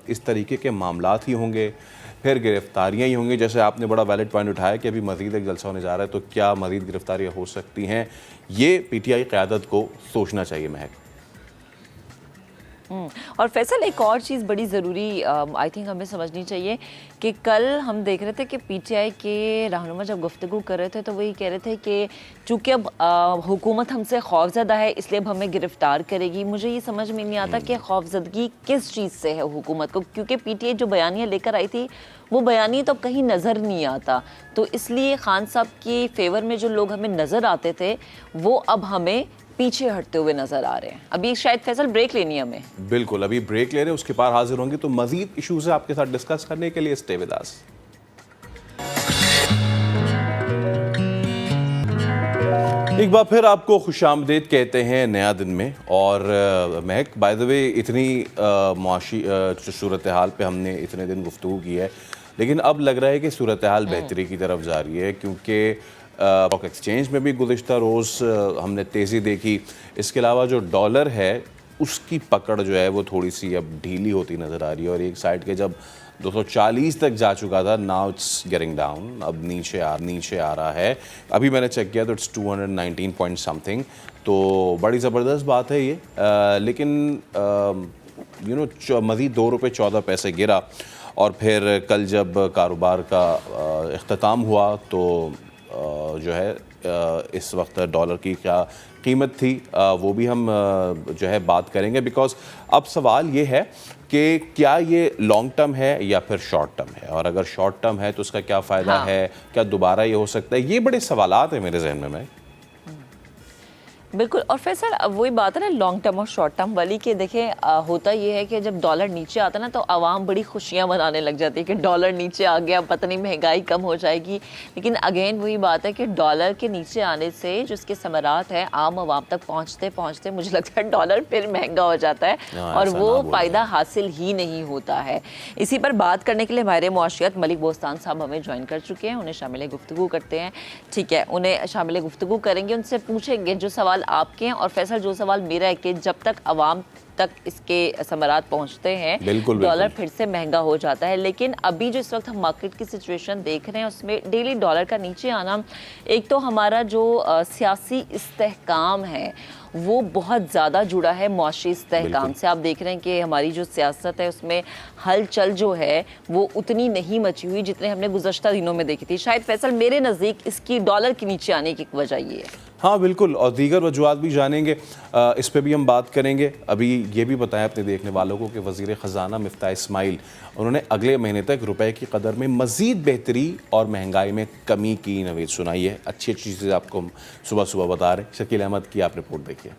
इस तरीके के मामलात ही होंगे, फिर गिरफ्तारियाँ ही होंगी। जैसे आपने बड़ा वैलिड पॉइंट उठाया कि अभी मज़ीद एक जलसा होने जा रहा है, तो क्या मज़ीद गिरफ्तारियाँ हो सकती हैं? ये पीटीआई क़यादत को सोचना चाहिए महक। और फैसल, एक और चीज़ बड़ी ज़रूरी आई थिंक हमें समझनी चाहिए कि कल हम देख रहे थे कि पीटीआई के रहनुमा जब गुफ्तगू कर रहे थे तो वही कह रहे थे कि चूँकि अब हुकूमत हमसे खौफज़दा है इसलिए अब हमें गिरफ़्तार करेगी। मुझे ये समझ में नहीं आता कि खौफज़दगी किस चीज़ से है हुकूमत को, क्योंकि पीटीआई जो बयानियाँ लेकर आई थी वो बयानी तो कहीं नज़र नहीं आता। तो इसलिए खान साहब के फेवर में जो लोग हमें नज़र आते थे वो अब हमें पीछे हटते हुए नजर आ रहे हैं। अभी शायद फैसल ब्रेक लेनी है हमें। बिल्कुल, अभी ब्रेक ले रहे हैं, उसके बाद हाजिर होंगे तो मजीद इश्यूज है आपके साथ डिस्कस करने के लिए। Stay with us. एक बार फिर आपको खुशामदीद कहते हैं नया दिन में। और महक, बाय द वे, इतनी मुआशी सूरत हाल पे हमने इतने दिन गुफ्तगू की है, लेकिन अब लग रहा है कि सूरत हाल बेहतरी की तरफ जा रही है, क्योंकि स्टॉक एक्सचेंज में भी गुज़िश्ता रोज़ हमने तेज़ी देखी। इसके अलावा जो डॉलर है उसकी पकड़ जो है वो थोड़ी सी अब ढीली होती नज़र आ रही है, और एक साइड के जब 240 तक जा चुका था, नाउ इट्स गेटिंग डाउन, अब नीचे आ रहा है। अभी मैंने चेक किया तो इट्स 219 पॉइंट समथिंग, तो बड़ी ज़बरदस्त बात है ये। लेकिन मज़ीद 2 रुपये 14 पैसे गिरा, और फिर कल जब कारोबार का इख्तिताम हुआ तो जो है इस वक्त डॉलर की क्या कीमत थी वो भी हम जो है बात करेंगे, बिकॉज अब सवाल ये है कि क्या ये लॉन्ग टर्म है या फिर शॉर्ट टर्म है, और अगर शॉर्ट टर्म है तो उसका क्या फ़ायदा है, क्या दोबारा ये हो सकता है, ये बड़े सवालात हैं मेरे जहन में। बिल्कुल। और फिर सर अब वही बात है ना लॉन्ग टर्म और शॉर्ट टर्म वाली, कि देखें होता ये है कि जब डॉलर नीचे आता है ना तो आवाम बड़ी खुशियां मनाने लग जाती है कि डॉलर नीचे आ गया, पता नहीं महंगाई कम हो जाएगी। लेकिन अगेन वही बात है कि डॉलर के नीचे आने से जो इसके समरात हैं आम आवाम तक पहुँचते पहुँचते मुझे लगता है डॉलर फिर महंगा हो जाता है और वो फ़ायदा हासिल ही नहीं होता है। इसी पर बात करने के लिए हमारे मुआशियत मलिक बोस्तान साहब हमें ज्वाइन कर चुके हैं, उन्हें शामिल गुफ्तगू करते हैं। ठीक है, उन्हें शामिल गुफ्तगू करेंगे, उनसे पूछेंगे जो सवाल आपके हैं, और फैसल जो सवाल मेरा है कि जब तक अवाम तक इसके समरात पहुंचते हैं डॉलर फिर से महंगा हो जाता है। लेकिन अभी जो इस वक्त हम मार्केट की सिचुएशन देख रहे हैं उसमें डेली डॉलर का नीचे आना, एक तो हमारा जो सियासी इस्तेहकाम है वो बहुत ज़्यादा जुड़ा है मुआशी इस्तेहकाम से। आप देख रहे हैं कि हमारी जो सियासत है उसमें हलचल जो है वो उतनी नहीं मची हुई जितने हमने गुज़श्ता दिनों में देखी थी। शायद फैसल मेरे नज़दीक इसकी डॉलर के नीचे आने की वजह ये है। हाँ बिल्कुल, और दीगर वजूहात भी जानेंगे, इस पे भी हम बात करेंगे। अभी ये भी बताया अपने देखने वालों को कि वज़ीर ख़जाना मिफ्ताह इस्माइल उन्होंने अगले महीने तक रुपए की कदर में मज़ीद बेहतरी और महंगाई में कमी की नवीद सुनाई है। अच्छी अच्छी चीज़ें आपको हम सुबह सुबह बता रहे हैं। शकील अहमद की आप रिपोर्ट देखिए।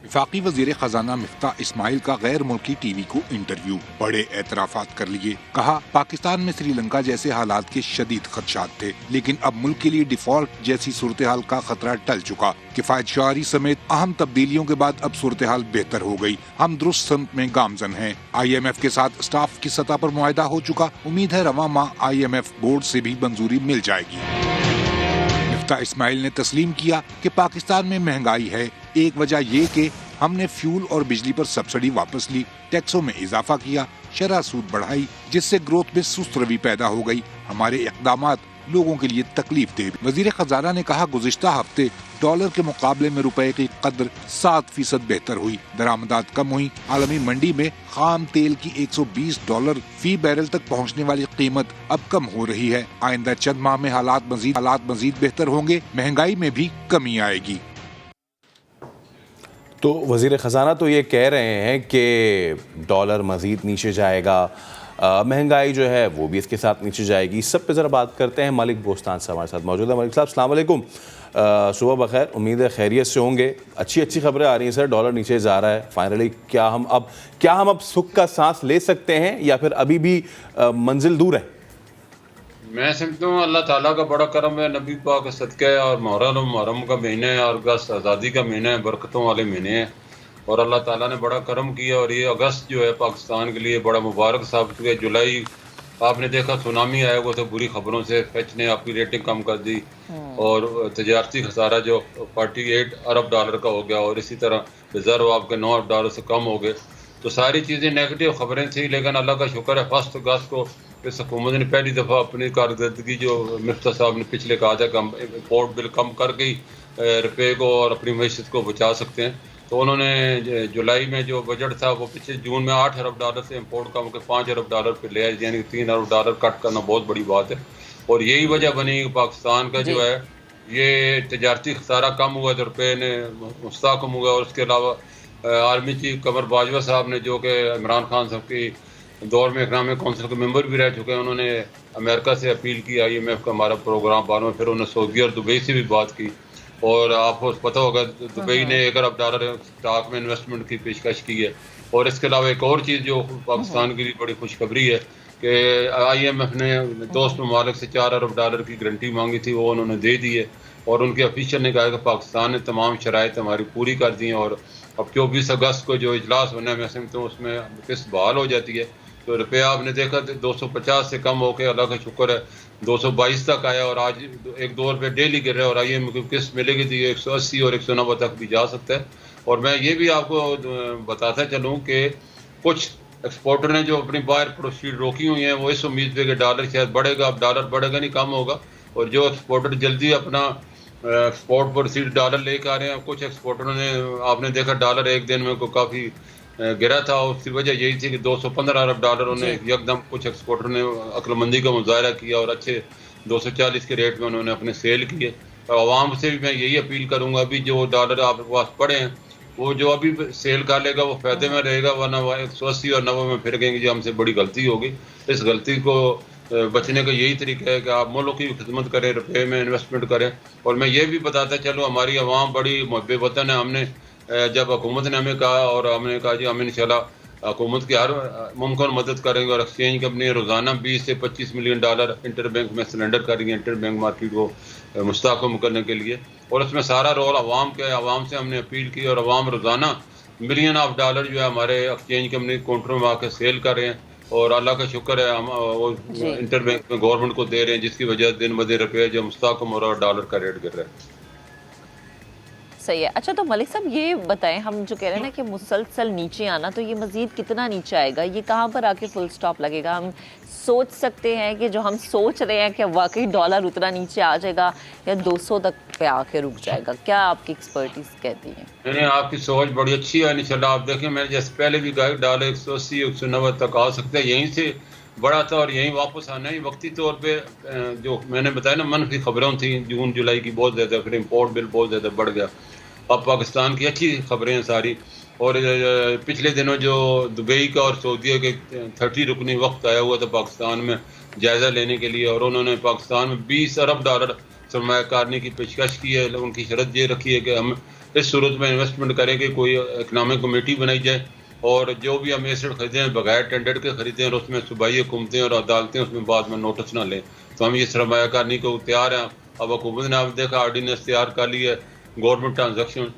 वफाकी वज़ीर ख़जाना मिफ्ताह इस्माइल का गैर मुल्की टीवी को इंटरव्यू, बड़े एतराफ़ात कर लिए। कहा पाकिस्तान में श्रीलंका जैसे हालात के शदीद खदशात थे, लेकिन अब मुल्क के लिए डिफॉल्ट जैसी सूरत हाल का खतरा टल चुका। किफायत शारी समेत अहम तब्दीलियों के बाद अब सूरत हाल बेहतर हो गई। हम दुरुस्त समत में गामजन हैं। IMF के साथ स्टाफ की सतह पर मुआहदा हो चुका। उम्मीद है रवां माह IMF बोर्ड से भी मंजूरी मिल जाएगी। मिफ्ताह इस्माइल ने तस्लीम किया कि पाकिस्तान में महंगाई है, एक वजह ये कि हमने फ्यूल और बिजली पर सब्सिडी वापस ली, टैक्सों में इजाफा किया, शरह सूद बढ़ाई, जिससे ग्रोथ में सुस्त रवि पैदा हो गई। हमारे इक़दामात लोगों के लिए तकलीफ दे। वज़ीर ख़जाना ने कहा गुज़िश्ता हफ्ते डॉलर के मुकाबले में रुपए की कदर 7% बेहतर हुई, दरामदात कम हुई। आलमी मंडी में खाम तेल की $120 फी बैरल तक पहुँचने वाली कीमत अब कम हो रही है। आइंदा चंद माह में हालात मजीद बेहतर होंगे, महंगाई में भी कमी आएगी। तो वज़ीर ख़जाना तो ये कह रहे हैं कि डॉलर मज़ीद नीचे जाएगा, महंगाई जो है वो भी इसके साथ नीचे जाएगी। इस सब पे ज़रा बात करते हैं। मलिक बोस्तान साहब हमारे साथ मौजूद है। मलिक साहब अस्सलाम वालेकुम, सुबह बखैर, उम्मीद है खैरियत से होंगे। अच्छी खबरें आ रही हैं सर, डॉलर नीचे जा रहा है फाइनली। क्या हम अब सुख का सांस ले सकते हैं या फिर अभी भी मंजिल दूर है? मैं समझता हूँ अल्लाह ताला का बड़ा करम है, नबी पाक का सदका है, और मुहर्रम का महीना है और अगस्त आज़ादी का महीना है, बरकतों वाले महीने हैं, और अल्लाह ताला ने बड़ा करम किया। और ये अगस्त जो है पाकिस्तान के लिए बड़ा मुबारक साबित हुआ। जुलाई आपने देखा सुनामी आया हुआ था बुरी खबरों से, फैच ने आपकी रेटिंग कम कर दी, और तजारती खसारा जो 48 अरब डॉलर का हो गया, और इसी तरह रिजर्व आपके 9 अरब डॉलर से कम हो गए। तो सारी चीज़ें नेगेटिव खबरें थी, लेकिन अल्लाह का शुक्र है 1 अगस्त को इस हुकूमत ने पहली दफ़ा अपनी कारकर्दगी जो मिफ्ता साहब ने पिछले कहा था कि हम इम्पोर्ट बिल कम करके ही रुपये को और अपनी मैशत को बचा सकते हैं, तो उन्होंने जुलाई में जो बजट था वो पिछले जून में 8 अरब डॉलर से इम्पोर्ट कम के 5 अरब डॉलर पर ले आए, यानी 3 अरब डॉलर कट करना बहुत बड़ी बात है। और यही वजह बनी पाकिस्तान का जो है ये तजारती खसारा कम हुआ तो रुपये ने मुस्तकम हुआ। और उसके अलावा आर्मी चीफ कमर बाजवा साहब ने, जो कि इमरान खान साहब की दौर में इकरामी कौंसिल के मेंबर भी रह चुके हैं, उन्होंने अमेरिका से अपील की IMF का हमारा प्रोग्राम बाद में, फिर उन्होंने सऊदी और दुबई से भी बात की। और आपको पता होगा दुबई ने 1 अरब डॉलर स्टॉक में इन्वेस्टमेंट की पेशकश की है। और इसके अलावा एक और चीज़ जो पाकिस्तान के लिए बड़ी खुशखबरी है कि IMF ने दोस्त ममालिक से 4 अरब डॉलर की गारंटी मांगी थी, वो उन्होंने दे दी है। और उनके ऑफिशियल ने कहा कि पाकिस्तान ने तमाम शराइत हमारी पूरी कर दी हैं और अब 24 अगस्त को जो इजलास होना है मैं समझता हूँ उसमें किस्त बहाल हो जाती है। तो रुपया आपने देखा 250 से कम होकर अल्लाह का शुक्र है 222 तक आया और आज 1-2 रुपये डेली गिर रहे हैं और IMF की किस्त मिलेगी तो ये 180 और 190 तक भी जा सकता है। और मैं ये भी आपको बताता चलूँ कि कुछ एक्सपोर्टर ने जो अपनी बाहर प्रोसीड रोकी हुई हैं वो इस उम्मीद पे कि डॉलर शायद बढ़ेगा, अब डॉलर बढ़ेगा नहीं कम होगा। और जो एक्सपोर्टर जल्दी अपना एक्सपोर्ट प्रोसीड डॉलर लेकर आ रहे हैं, कुछ एक्सपोर्टरों ने आपने देखा डॉलर एक दिन में को काफ़ी गिरा था। उसकी वजह यही थी कि 215 अरब डॉलर उन्हें एकदम कुछ एक्सपोर्टर ने अक्लमंदी का मुजाहरा किया और अच्छे 240 के रेट में उन्होंने अपने सेल किए। और आवाम से भी मैं यही अपील करूँगा अभी जो डॉलर आपके पास पड़े हैं वो जो अभी सेल कर लेगा वो फायदे में रहेगा, वरना 180 और 90 में फिर गएंगे जो हमसे बड़ी गलती होगी। इस गलती को बचने का यही तरीका है कि आप मुल्क की खिदमत करें, रुपये में इन्वेस्टमेंट करें। और मैं ये भी बताता चलूँ हमारी आवाम बड़ी मुहब्बे वतन है। हमने जब हुकूमत ने हमें कहा और हमने कहा जी हम इंशाल्लाह हुकूमत की हर मुमकिन मदद करेंगे और एक्सचेंज कंपनी रोज़ाना 20 से 25 मिलियन डॉलर इंटर बैंक में सिलेंडर करेंगे इंटर बैंक मार्केट को मुस्तहकम करने के लिए। और उसमें सारा रोल आवाम से हमने अपील की और आवाम रोज़ाना मिलियन ऑफ डॉलर जो है हमारे एक्सचेंज कंपनी काउंटर में आकर सेल कर रहे हैं। और अल्लाह का शुक्र है हम वो इंटर बैंक में गवर्नमेंट को दे रहे हैं जिसकी वजह दिन ब दिन रुपये जो मुस्तहकम हो रहा है और डॉलर का रेट गिर रहा है। सही है। अच्छा तो मलिक साहब ये बताएं, हम जो कह रहे हैं ना कि मुसलसल नीचे आना, तो ये मज़ीद कितना नीचे आएगा, ये कहाँ पर आके फुल स्टॉप लगेगा? हम सोच सकते हैं कि जो हम सोच रहे हैं कि वाकई डॉलर उतना नीचे आ जाएगा या 200 तक पे आके रुक जाएगा? क्या आपकी एक्सपर्टीज कहती है? नहीं, आपकी सोच बड़ी अच्छी है इंशाल्लाह। आप देखें मैंने जैसे पहले भी कहा डॉलर 180 190 तक आ सकता है, यहीं से बड़ा था और यहीं वापस आना है। वक्ती तौर पे जो मैंने बताया ना मनफी खबरों थी जून जुलाई की बहुत ज़्यादा, फिर इम्पोर्ट बिल बहुत ज़्यादा बढ़ गया। अब पाकिस्तान की अच्छी खबरें हैं सारी। और पिछले दिनों जो दुबई का और सऊदीया के 30 रुकनी वक्त आया हुआ था पाकिस्तान में जायज़ा लेने के लिए और उन्होंने पाकिस्तान में 20 अरब डॉलर सरमायाकारी की पेशकश की है। उनकी शर्त ये रखी है कि हम इस सूरत में इन्वेस्टमेंट करेंगे, कोई इकनॉमिक कमेटी बनाई जाए और जो भी हम एसेट खरीदें बगैर टेंडर के खरीदें और उसमें सूबाई हुकूमतें और अदालतें उसमें बाद में नोटिस ना लें। तो हम ये सरमायाकारी को तैयार हैं। अब हुकूमत ने आप देखा ऑर्डिनेंस तैयार कर लिया है गवर्नमेंट ट्रांजेक्शन,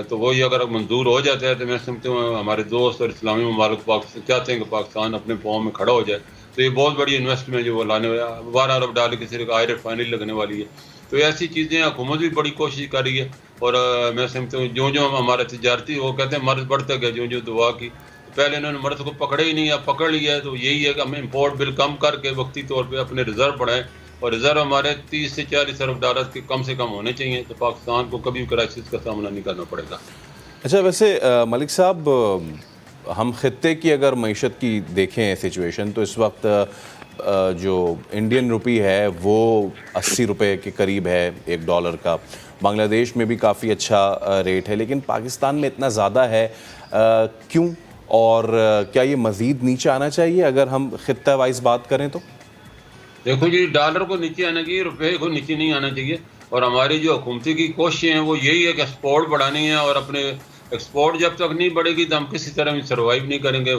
तो वही अगर मंजूर हो जाता है तो मैं समझता हूँ हमारे दोस्त और इस्लामी ममालिक चाहते हैं कि पाकिस्तान अपने पाँव में खड़ा हो जाए। तो ये बहुत बड़ी इन्वेस्टमेंट जो वो लाने 12 अरब डॉलर की सिर्फ आई फाइनल लगने वाली है। तो ऐसी चीज़ें हुकूमत भी बड़ी कोशिश कर रही है। और मैं समझता हूँ जो हमारा तजारती वो कहते हैं मर्द बढ़ता गया जो दुआ की, पहले इन्होंने मर्द को पकड़े ही नहीं या पकड़ लिया है। तो यही है कि हम इम्पोर्ट बिल कम करके वक्ती तौर पर अपने रिजर्व बढ़ाएं और रिजर्व हमारे 30 से 40 अरब डॉलर के कम से कम होने चाहिए, तो पाकिस्तान को कभी क्राइसिस का सामना नहीं करना पड़ेगा। अच्छा वैसे मलिक साहब हम खित्ते की अगर मईशत की देखें सिचुएशन तो इस वक्त जो इंडियन रुपी है वो 80 रुपये के करीब है एक डॉलर का। बांग्लादेश में भी काफ़ी अच्छा रेट है, लेकिन पाकिस्तान में इतना ज़्यादा है क्यों? और क्या ये मज़ीद नीचे आना चाहिए अगर हम खित्ता वाइज बात करें तो? देखो जी, डॉलर को नीचे आना चाहिए, रुपये को नीचे नहीं आना चाहिए। और हमारी जो हुकूमती की कोशिशें हैं वो यही है कि एक्सपोर्ट बढ़ानी है और अपने एक्सपोर्ट जब तक नहीं बढ़ेगी तो हम किसी तरह भी सर्वाइव नहीं करेंगे।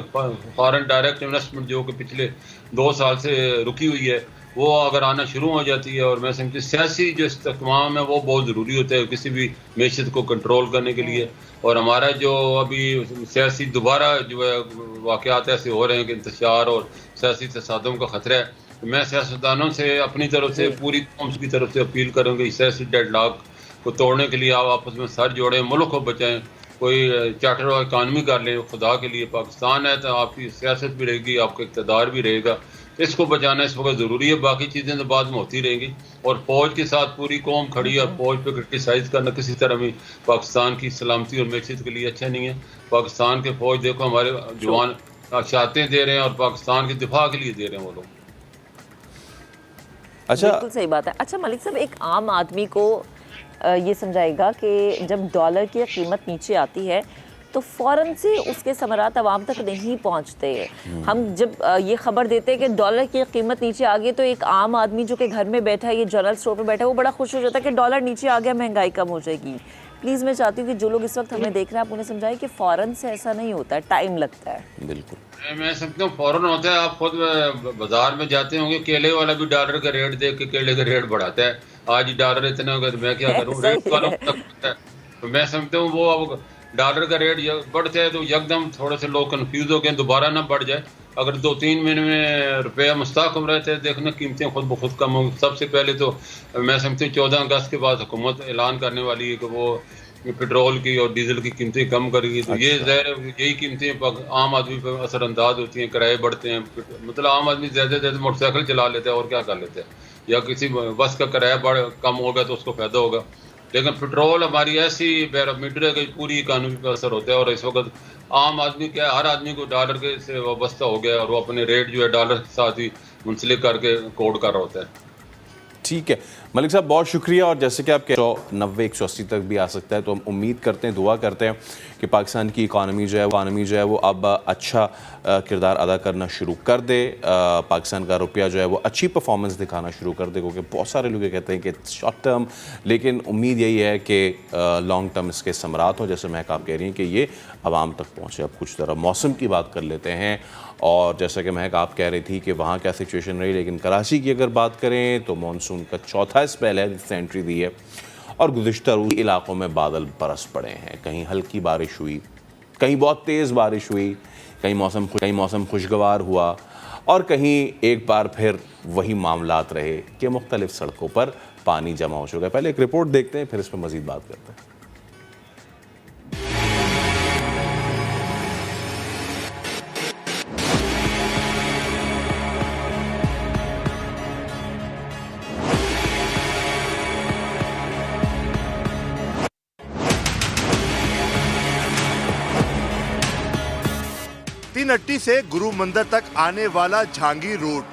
फॉरेन डायरेक्ट इन्वेस्टमेंट जो कि पिछले 2 साल से रुकी हुई है वो अगर आना शुरू हो जाती है, और मैं समझती सियासी जो इस्तेमाल है वो बहुत ज़रूरी होता है किसी भी मैशत को कंट्रोल करने के लिए। और हमारा जो अभी सियासी दोबारा जो है वाक़यात ऐसे हो रहे हैं कि इंतशार और सियासी तसादम का ख़तरा है, मैं सियासतदानों से अपनी तरफ से पूरी कौम की तरफ से अपील करूँगी सियासी डेडलॉक को तोड़ने के लिए आप आपस में सर जोड़ें, मुल्क को बचाएं, कोई चार्टर और इकानमी कर लें। खुदा के लिए पाकिस्तान है तो आपकी सियासत भी रहेगी, आपका इक़्तिदार भी रहेगा। इसको बचाना इस वक्त ज़रूरी है, बाकी चीज़ें तो बाद में होती रहेंगी। और फौज के साथ पूरी कौम खड़ी है, फौज पे क्रिटिसाइज़ करना किसी तरह भी पाकिस्तान की सलामती और मैशत के लिए अच्छा नहीं है। पाकिस्तान के फौज देखो हमारे जवान शहादतें दे रहे हैं और पाकिस्तान के दिफा के लिए दे रहे हैं वो लोग। अच्छा, बिल्कुल सही बात है। अच्छा मलिक साहब, एक आम आदमी को ये समझाएगा कि जब डॉलर की कीमत नीचे आती है तो फ़ौरन से उसके समरात आवाम तक नहीं पहुंचते। हम जब ये खबर देते हैं कि डॉलर की कीमत नीचे आ गई तो एक आम आदमी जो कि घर में बैठा है, ये जनरल स्टोर पे बैठा है, वो बड़ा खुश हो जाता है कि डॉलर नीचे आ गया, महंगाई कम हो जाएगी। प्लीज़ मैं चाहती हूँ कि जो लोग इस वक्त हमें देख रहे हैं आप उन्हें समझाएं कि फ़ौरन से ऐसा नहीं होता है, टाइम लगता है। बिल्कुल मैं समझता हूँ फ़ौरन होता है। आप खुद बाजार में जाते होंगे, केले वाला भी डॉलर का रेट देख के केले का रेट बढ़ाता है। आज ही डॉलर इतने हो गए तो मैं क्या करूँ, रेट वालों को तक पता है। तो मैं समझता हूँ वो अब डॉलर का रेट बढ़ते है तो एकदम थोड़े से लोग कंफ्यूज हो गए, दोबारा ना बढ़ जाए। अगर 2-3 महीने में रुपया मुस्तकम रहते हैं, देखना कीमतें खुद ब खुद कम होंगी। सबसे पहले तो मैं समझती हूँ 14 अगस्त के बाद हुकूमत ऐलान करने वाली है कि वो पेट्रोल की और डीजल की कीमतें कम करेगी। तो ये यही कीमतें आम आदमी पर असरअंदाज होती हैं, किराए बढ़ते हैं। मतलब आम आदमी ज़्यादा से ज़्यादा मोटरसाइकिल चला लेता है और क्या कर लेते हैं, या किसी बस का किराया कम होगा तो उसको फ़ायदा होगा। लेकिन पेट्रोल हमारी ऐसी बैरोमीटर है कि पूरी इकानमी पर असर होता है। और इस वक्त आम आदमी क्या, हर आदमी को डॉलर के से वाबस्ता हो गया और वो अपने रेट जो है डॉलर के साथ ही मुंसलिक करके कोड कर रहा होता है। ठीक है मलिक साहब, बहुत शुक्रिया। और जैसे कि आप 190-180 तक भी आ सकता है, तो हम उम्मीद करते हैं, दुआ करते हैं कि पाकिस्तान की इकानमी जो है वो अब अच्छा किरदार अदा करना शुरू कर दे। पाकिस्तान का रुपया जो है वो अच्छी परफॉर्मेंस दिखाना शुरू कर दे, क्योंकि बहुत सारे लोग ये कहते हैं कि शॉर्ट टर्म, लेकिन उम्मीद यही है कि लॉन्ग टर्म इसके समरात हों। जैसे महक आप कह रही हैं कि ये आवाम तक पहुँचे। अब कुछ तरह मौसम की बात कर लेते हैं। और जैसा कि महक आप कह रही थी कि वहाँ क्या सिचुएशन रही, लेकिन कराची की अगर बात करें तो मानसून का चौथा स्पेल है जिसने एंट्री दी है, और गुज़िश्ता रोज़ इलाकों में बादल बरस पड़े हैं। कहीं हल्की बारिश हुई, कहीं बहुत तेज़ बारिश हुई, कहीं मौसम खुशगवार हुआ, और कहीं एक बार फिर वही मामलात रहे कि मुख्तलिफ सड़कों पर पानी जमा हो चुका है। पहले एक रिपोर्ट देखते हैं, फिर इस पर मज़ीद बात करते हैं। तीनअट्टी से गुरु मंदिर तक आने वाला जहांगीर रोड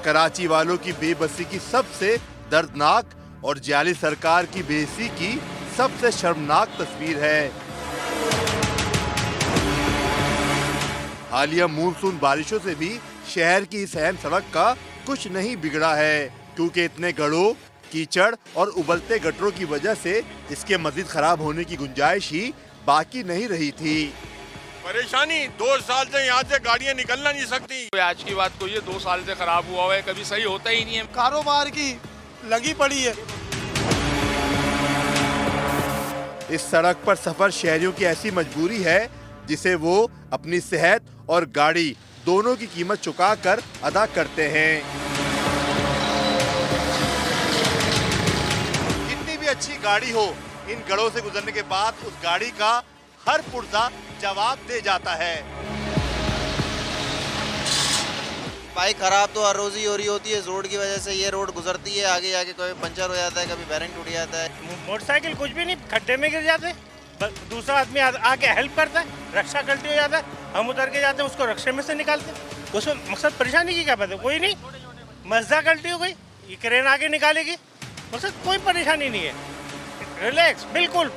कराची वालों की बेबसी की सबसे दर्दनाक और जाली सरकार की बेइज्जती की सबसे शर्मनाक तस्वीर है। हालिया मानसून बारिशों से भी शहर की इस अहम सड़क का कुछ नहीं बिगड़ा है, क्योंकि इतने गड्ढों, कीचड़ और उबलते गटरों की वजह से इसके मजीद खराब होने की गुंजाइश ही बाकी नहीं रही थी। परेशानी 2 साल से यहाँ से गाड़ियाँ निकलना नहीं सकती। आज की बात को ये 2 साल से खराब हुआ है, कभी सही होता ही नहीं है। कारोबार की लगी पड़ी है। इस सड़क पर सफर शहरियों की ऐसी मजबूरी है जिसे वो अपनी सेहत और गाड़ी दोनों की कीमत चुका कर अदा करते हैं। कितनी भी अच्छी गाड़ी हो, इन गढ़ों से गुजरने के बाद उस गाड़ी का हर पुर्जा जवाब दे जाता है। बाइक खराब तो हर रोज ही हो रही होती है, रोड की वजह से। ये रोड गुजरती है, आगे आगे कभी पंचर हो जाता है, कभी बैरिंग टूट जाता है। मोटरसाइकिल कुछ भी नहीं, खड्डे में गिर जाते, दूसरा आदमी आके हेल्प करता है, रक्षा गलती हो जाता है, हम उतर के जाते हैं, उसको रक्षे में से निकालते हैं। उसमें मकसद परेशानी की क्या बात है? कोई नहीं, मज़दा गलती हो गई, ये क्रेन आगे निकालेगी, मकसद कोई परेशानी नहीं है, रिलैक्स बिल्कुल।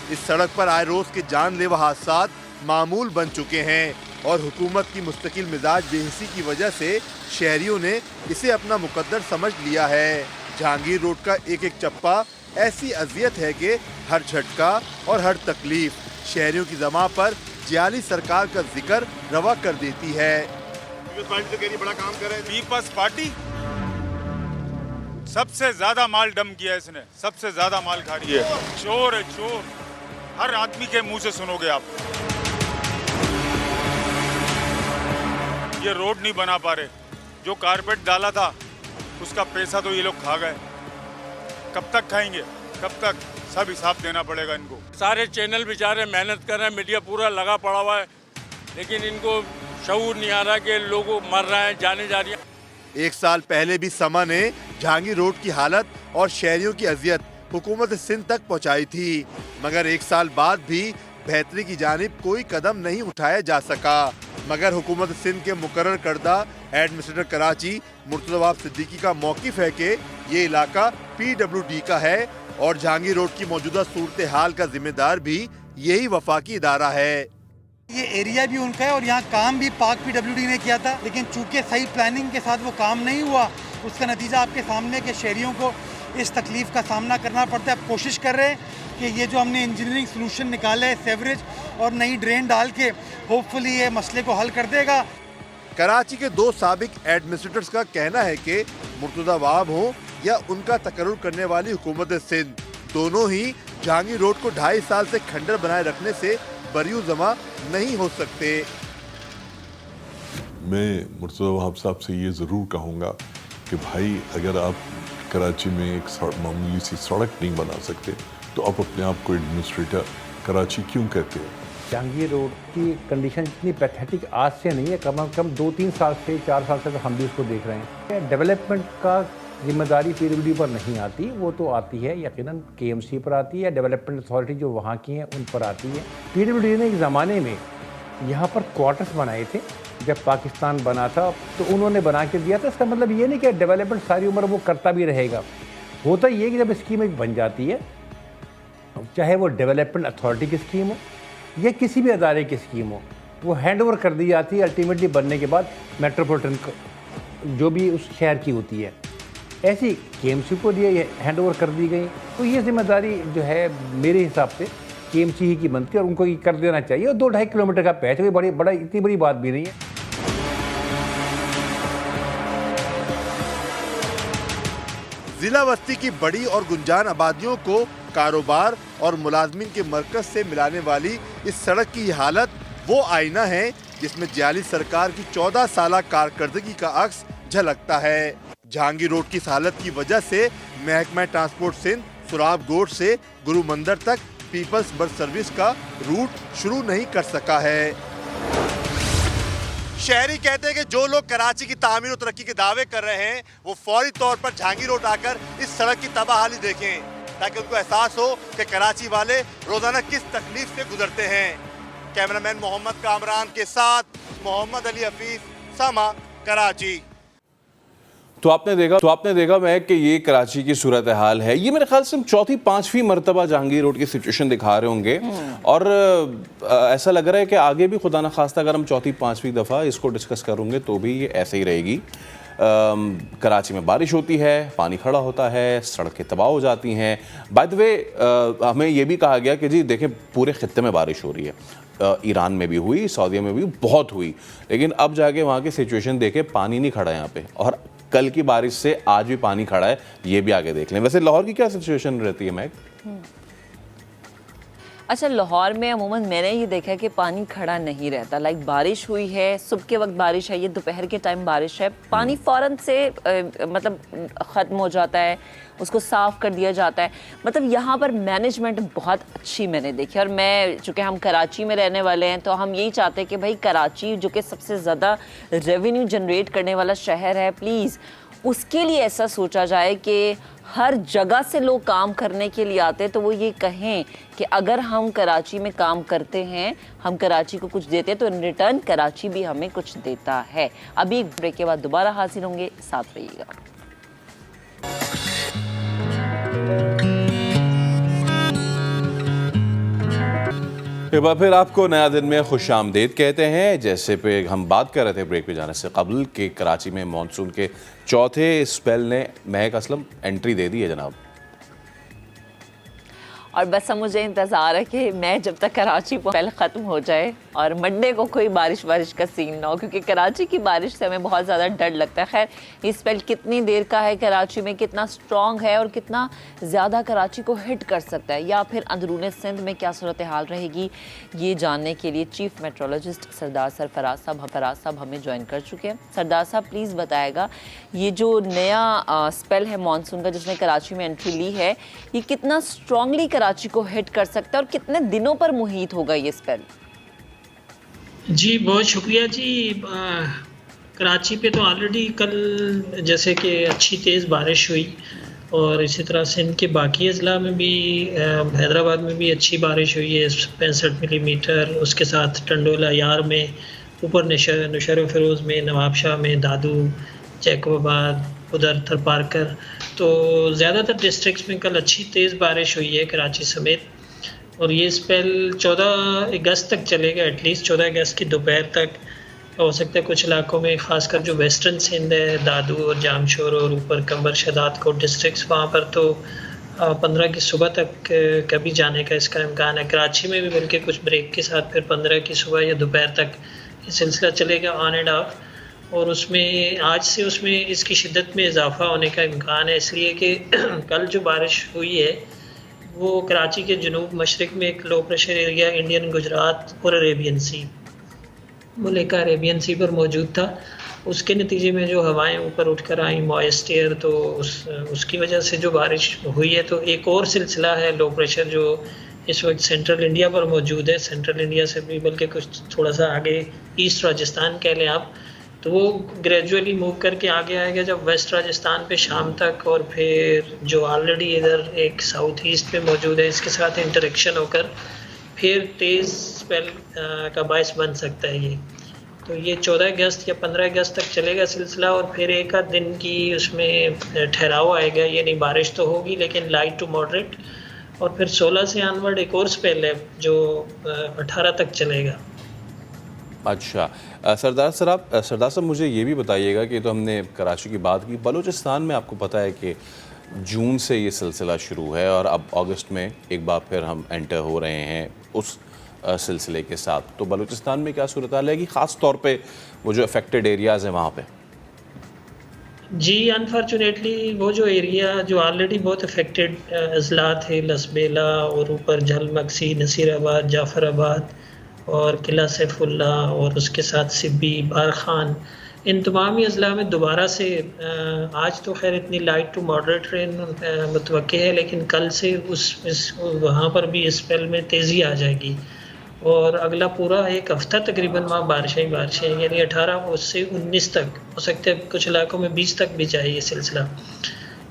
इस सड़क पर आए रोज के जानलेवा हादसात मामूल बन चुके हैं, और हुकूमत की मुस्तकिल मिजाज बेहिसी की वजह से शहरियों ने इसे अपना मुकद्दर समझ लिया है। जहांगीर रोड का एक एक चप्पा ऐसी अजियत है कि हर झटका और हर तकलीफ शहरियों की ज़बान पर जियाली सरकार का जिक्र रवा कर देती है। पीपल्स पार्टी तो कह रही बड़ा काम कर रहे हैं। पीपल्स पार्टी सबसे ज्यादा माल डम किया इसने, सबसे ज्यादा माल खा रही है। चोर है चोर, हर आदमी के मुंह से सुनोगे आप। ये रोड नहीं बना पा रहे, जो कारपेट डाला था उसका पैसा तो ये लोग खा गए। कब तक खाएंगे, कब तक? सब हिसाब देना पड़ेगा इनको। सारे चैनल बेचारे मेहनत कर रहे हैं, मीडिया पूरा लगा पड़ा हुआ है, लेकिन इनको शऊर नहीं आ रहा कि लोग मर रहे हैं, जाने जा रही है। 1 साल पहले भी समा ने जहांगीर रोड की हालत और शहरियों की अजियत हुकूमत सिंध तक पहुंचाई थी, मगर 1 साल बाद भी बेहतरी की जानिब कोई कदम नहीं उठाया जा सका। मगर हुकूमत सिंध के मुकर्रर करदा एडमिनिस्ट्रेटर कराची मुर्तज़ा सिद्दीकी का मौक़िफ़ है कि ये इलाका PWD का है, और जहांगीर रोड की मौजूदा सूरत हाल का जिम्मेदार भी यही वफाकी इदारा है। ये एरिया भी उनका है और यहाँ काम भी पाक PWD ने किया था, लेकिन चूंकि सही प्लानिंग के साथ वो काम नहीं हुआ, उसका नतीजा आपके सामने के शहरियों को इस तकलीफ का सामना करना पड़ता है। अब कोशिश कर रहे हैं कि ये जो हमने इंजीनियरिंग सलूशन निकाला है, सेवरेज और नई ड्रेन डाल के होपफुली ये मसले को हल कर देगा। कराची के 2 साबिक एडमिनिस्ट्रेटर्स का कहना है कि मुर्तजा वाब हो या उनका तकर्रुर करने वाली हुकूमत सिंध, दोनों ही जहांगीर रोड को 2.5 साल से खंडर बनाए रखने से बरियो जमा नहीं हो सकते। मैं मुर्तजा वहाब साहब से ये ज़रूर कहूँगा कि भाई अगर आप कराची में एक मामूली सी सड़क नहीं बना सकते तो आप अपने आप को एडमिनिस्ट्रेटर कराची क्यों कहते हो? जहांगीर रोड की कंडीशन इतनी पैथेटिक आज से नहीं है, कम से कम 2-3 साल से 4 साल से तो हम भी उसको देख रहे हैं। डेवलपमेंट का जिम्मेदारी पीडब्ल्यूडी पर नहीं आती, वो तो आती है यकीनन केएमसी पर आती है, डेवलपमेंट अथॉरिटी जो वहाँ की हैं उन पर आती है। पीडब्ल्यूडी ने एक ज़माने में यहाँ पर क्वार्टर्स बनाए थे जब पाकिस्तान बना था, तो उन्होंने बना के दिया था। इसका मतलब ये नहीं कि डेवलपमेंट सारी उम्र वो करता भी रहेगा। होता ये कि जब स्कीम एक बन जाती है, चाहे वो डेवलपमेंट अथॉरिटी की स्कीम हो या किसी भी अदारे की स्कीम हो, वो हैंड ओवर कर दी जाती है अल्टीमेटली बनने के बाद मेट्रोपॉलिटन जो भी उस शहर की होती है। ऐसी केएमसी को लिए हैंड ओवर कर दी गई, तो ये जिम्मेदारी जो है मेरे हिसाब से केएमसी ही की बनती है और उनको ये कर देना चाहिए। और 2-2.5 किलोमीटर का पैच है, इतनी बड़ी बात भी नहीं है। जिला बस्ती की बड़ी और गुंजान आबादियों को कारोबार और मुलाजमीन के मरकज से मिलाने वाली इस सड़क की हालत वो आईना है जिसमें जाली सरकार की 14 साल कारकर्दगी का अक्स झलकता है। जहांगीर रोड की इस हालत की वजह से महकमा ट्रांसपोर्ट सिंध सुराब गोट से गुरु मंदिर तक पीपल्स बस सर्विस का रूट शुरू नहीं कर सका है। शहरी कहते हैं कि जो लोग कराची की तामीर और तरक्की के दावे कर रहे हैं वो फौरी तौर पर जहांगीर रोड आकर इस सड़क की तबाहाली देखें, ताकि उनको एहसास हो कि कराची वाले रोजाना किस तकलीफ से गुजरते हैं। कैमरामैन मोहम्मद कामरान के साथ मोहम्मद अली हफीज, समा, कराची। तो आपने देखा मैं कि ये कराची की सूरत हाल है। ये मेरे ख्याल से हम 4-5वीं मरतबा जहांगीर रोड की सिचुएशन दिखा रहे होंगे और ऐसा लग रहा है कि आगे भी खुदा न खास्ता अगर हम 4-5वीं दफ़ा इसको डिस्कस करेंगे तो भी ये ऐसे ही रहेगी। कराची में बारिश होती है, पानी खड़ा होता है, सड़कें तबाह हो जाती हैं। बाय द वे हमें ये भी कहा गया कि जी देखें पूरे खित्ते में बारिश हो रही है, ईरान में भी हुई, सऊदीया में भी बहुत हुई, लेकिन अब जाके वहाँ की सिचुएशन देखे पानी नहीं खड़ा यहाँ पे, और कल की बारिश से आज भी पानी खड़ा है, ये भी आगे देख लें। वैसे लाहौर की क्या सिचुएशन रहती है मैक? अच्छा, लाहौर में अमूमन मैंने ये देखा है कि पानी खड़ा नहीं रहता। लाइक बारिश हुई है, सुबह के वक्त बारिश है, ये दोपहर के टाइम बारिश है, पानी फ़ौरन से मतलब ख़त्म हो जाता है, उसको साफ़ कर दिया जाता है। मतलब यहाँ पर मैनेजमेंट बहुत अच्छी मैंने देखी। और मैं चूँकि हम कराची में रहने वाले हैं तो हम यही चाहते हैं कि भाई कराची जो कि सबसे ज़्यादा रेवेन्यू जनरेट करने वाला शहर है, प्लीज़ उसके लिए ऐसा सोचा जाए कि हर जगह से लोग काम करने के लिए आते हैं तो वो ये कहें कि अगर हम कराची में काम करते हैं, हम कराची को कुछ देते हैं, तो इन रिटर्न कराची भी हमें कुछ देता है। अभी एक ब्रेक के बाद दोबारा हाजिर होंगे, साथ रहिएगा। एक बार फिर आपको नया दिन में खुश आमदीद कहते हैं। जैसे पे हम बात कर रहे थे ब्रेक पे जाने से कबल कि कराची में मानसून के चौथे स्पेल ने महक असलम एंट्री दे दी है जनाब। और बस अब मुझे इंतज़ार है कि मैं जब तक कराची पहले ख़त्म हो जाए और मंडे को कोई बारिश का सीन ना हो, क्योंकि कराची की बारिश से हमें बहुत ज़्यादा डर लगता है। खैर ये स्पेल कितनी देर का है, कराची में कितना स्ट्रॉन्ग है और कितना ज़्यादा कराची को हिट कर सकता है, या फिर अंदरूनी सिंध में क्या सूरत हाल रहेगी, ये जानने के लिए चीफ मेट्रोलॉजिस्ट सरदार सर फराज साहब हमें ज्वाइन कर चुके हैं। सरदार साहब प्लीज़ बताएगा, ये जो नया स्पेल है मानसून का जिसने कराची में एंट्री ली है, ये कितना स्ट्रॉन्गली कराची को हिट कर सकता है और कितने दिनों पर मुहित होगा ये स्पेल? जी बहुत शुक्रिया जी। कराची पे तो ऑलरेडी कल जैसे कि अच्छी तेज़ बारिश हुई और इसी तरह सिंध के बाकी अजला में भी, हैदराबाद में भी अच्छी बारिश हुई है 65 मिलीमीटर। उसके साथ टंडोला यार में, ऊपर नुशर फिरोज़ में, नवाबशाह में, दादू, जैकबाबाद, उधर थरपारकर, तो ज़्यादातर डिस्ट्रिक्ट्स में कल अच्छी तेज़ बारिश हुई है कराची समेत। और ये स्पेल 14 अगस्त तक चलेगा, एटलीस्ट 14 अगस्त की दोपहर तक हो सकता है। कुछ इलाकों में ख़ासकर जो वेस्टर्न सिंध है, दादू और जामशोर और ऊपर कंबर शदात कोट डिस्ट्रिक्ट्स, वहाँ पर तो 15 की सुबह तक कभी जाने का इसका इम्कान है। कराची में भी बल्कि कुछ ब्रेक के साथ फिर 15 की सुबह या दोपहर तक ये सिलसिला चलेगा ऑन एंड ऑफ। और उसमें आज से उसमें इसकी शिद्दत में इजाफा होने का इम्कान है, इसलिए कि कल जो बारिश हुई है वो कराची के जनूब मशरक़ में एक low pressure area Indian Gujarat और अरेबियन सी मुल्का अरेबियन सी पर मौजूद था। उसके नतीजे में जो हवाएं ऊपर उठकर आई मॉइस्ट एयर, तो उसकी वजह से जो बारिश हुई है, तो एक और सिलसिला है लो प्रेशर जो इस वक्त सेंट्रल इंडिया पर मौजूद है, सेंट्रल इंडिया से भी बल्कि कुछ थोड़ा सा आगे ईस्ट राजस्थान कह लें आप, तो वो ग्रेजुअली मूव करके आगे आएगा जब वेस्ट राजस्थान पे शाम तक, और फिर जो ऑलरेडी इधर एक साउथ ईस्ट पे मौजूद है इसके साथ इंटरेक्शन होकर फिर तेज़ स्पेल का बायस बन सकता है ये। तो ये 14 अगस्त या 15 अगस्त तक चलेगा सिलसिला, और फिर एक आध दिन की उसमें ठहराव आएगा, यानी बारिश तो होगी लेकिन लाइट टू मॉडरेट, और फिर 16 से ऑनवर्ड एक और स्पेल है जो 18 तक चलेगा। अच्छा, सरदार साहब मुझे ये भी बताइएगा कि तो हमने कराची की बात की, बलूचिस्तान में आपको पता है कि जून से ये सिलसिला शुरू है और अब अगस्त में एक बार फिर हम एंटर हो रहे हैं उस सिलसिले के साथ, तो बलूचिस्तान में क्या सूरत हाल है कि ख़ास तौर पे वो जो अफेक्टेड एरियाज़ हैं वहाँ पे? जी अनफॉर्चुनेटली वो जो एरिया जो ऑलरेडी बहुत अफेक्टेड अजला थे, लसबेला और ऊपर झलमक्सी, नसीराबाद, जाफराबाद और किला सैफुल्ला और उसके साथ सिब्बी, बारखान, इन तमाम ही अजला में दोबारा से आज तो खैर इतनी लाइट टू मॉडरेट रेन मुतवक्के है, लेकिन कल से वहाँ पर भी इस स्पेल में तेज़ी आ जाएगी और अगला पूरा एक हफ्ता तकरीबन वहाँ बारिशें यानी 18 से 19 तक हो सकते हैं, कुछ इलाकों में 20 तक भी जाए ये सिलसिला।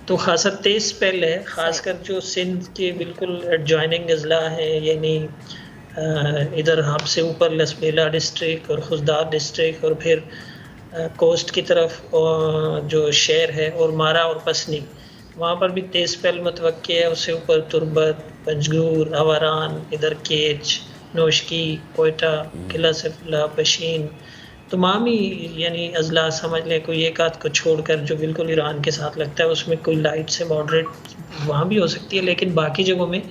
तो खासा तेज़ स्पेल है, ख़ासकर जो सिंध के बिल्कुल एडजॉइनिंग अजला हैं, यानी इधर हब से ऊपर लसबेला डिस्ट्रिक्ट और खुजदार डिस्ट्रिक्ट और फिर कोस्ट की तरफ जो शहर है और मारा और पसनी, वहाँ पर भी तेज़ स्पेल मुतवक्के है। उससे ऊपर तुरबत, पंजगूर, आवारान, इधर केच, नोशकी, कोयटा, किला सैफुल्ला, पशीन, तमाम ही यानी अजला समझ लें कोई एक आध को छोड़कर जो बिल्कुल ईरान के साथ लगता है उसमें कोई लाइट से मॉडरेट वहाँ भी हो सकती है, लेकिन बाकी जगहों में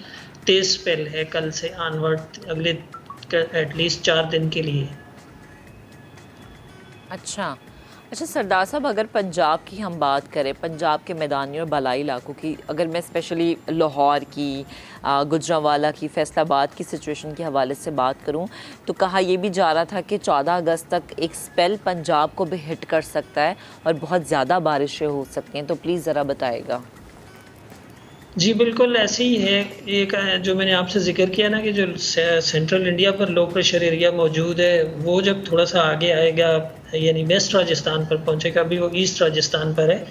तेज़ स्पेल है कल से ऑनवर्ड अगले एटलीस्ट 4 दिन के लिए। अच्छा सरदार साहब, अगर पंजाब की हम बात करें, पंजाब के मैदानी और बलाई इलाकों की, अगर मैं स्पेशली लाहौर की, गुजरांवाला की, फैसलाबाद की सिचुएशन के हवाले से बात करूं, तो कहा यह भी जा रहा था कि 14 अगस्त तक एक स्पेल पंजाब को भी हिट कर सकता है और बहुत ज़्यादा बारिशें हो सकती हैं, तो प्लीज़ ज़रा बताएगा। जी बिल्कुल ऐसे ही है। एक जो मैंने आपसे जिक्र किया ना कि जो सेंट्रल इंडिया पर लो प्रेशर एरिया मौजूद है, वो जब थोड़ा सा आगे आएगा यानी वेस्ट राजस्थान पर पहुंचेगा, अभी वो ईस्ट राजस्थान पर है,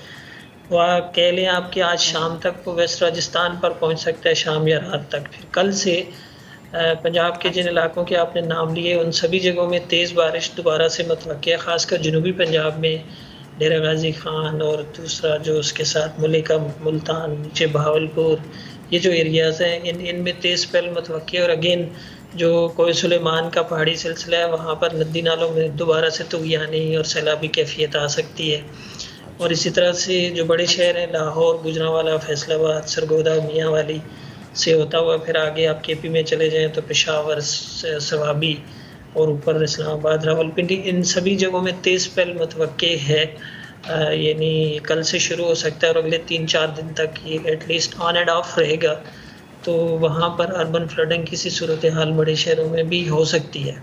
वह कह लें आपके आज शाम तक वो वेस्ट राजस्थान पर पहुंच सकता है, शाम या रात तक। फिर कल से पंजाब के जिन इलाकों के आपने नाम लिए उन सभी जगहों में तेज़ बारिश दोबारा से मुतवक्की है, ख़ासकर जनूबी पंजाब में डेरा गाजी खान और दूसरा जो उसके साथ मुलिका, मुल्तान, नीचे बहावलपुर, ये जो एरियाज़ हैं इनमें तेज़ स्पेल मुतवक्की है। और अगेन जो कोई सुलेमान का पहाड़ी सिलसिला है वहाँ पर नदी नालों में दोबारा से तूफ़ानी और सैलाबी कैफियत आ सकती है। और इसी तरह से जो बड़े शहर हैं लाहौर, गुजरांवाला, फैसलाबाद, सरगोदा, मियांवाली से होता हुआ फिर आगे आप केपी में चले जाएँ तो पेशावर, सवाबी और ऊपर इस्लामाबाद, रावलपिंडी, इन सभी जगहों में तेज़ स्पेल मुतवक्के है, यानी कल से शुरू हो सकता है और अगले 3-4 दिन तक ये एटलीस्ट ऑन एंड ऑफ रहेगा। तो वहाँ पर अर्बन फ्लडिंग किसी सूरत हाल बड़े शहरों में भी हो सकती है।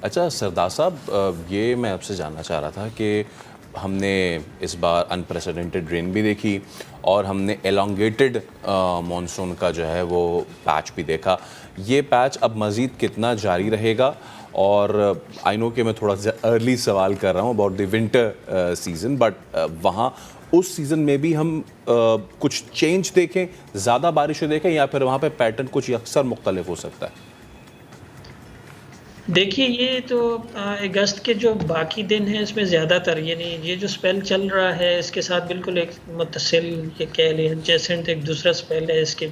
अच्छा सरदार साहब, ये मैं आपसे जानना चाह रहा था कि हमने इस बार अनप्रेसिडेंटेड रेन भी देखी और हमने एलोंगेटेड मॉनसून का जो है वो पैच भी देखा। ये पैच अब मज़ीद कितना जारी रहेगा? और आई नो कि मैं थोड़ा सा अर्ली सवाल कर रहा हूँ about the winter season, but वहाँ उस सीज़न में भी हम कुछ चेंज देखें, ज़्यादा बारिशें देखें, या फिर वहाँ पे पैटर्न कुछ अक्सर मुख्तलिफ हो सकता है? देखिए ये तो अगस्त के जो बाकी दिन हैं इसमें ज़्यादातर यानी ये जो स्पेल चल रहा है इसके साथ बिल्कुल एक मुतसिल ये कह लें एडजेसेंट एक दूसरा स्पेल है, इसके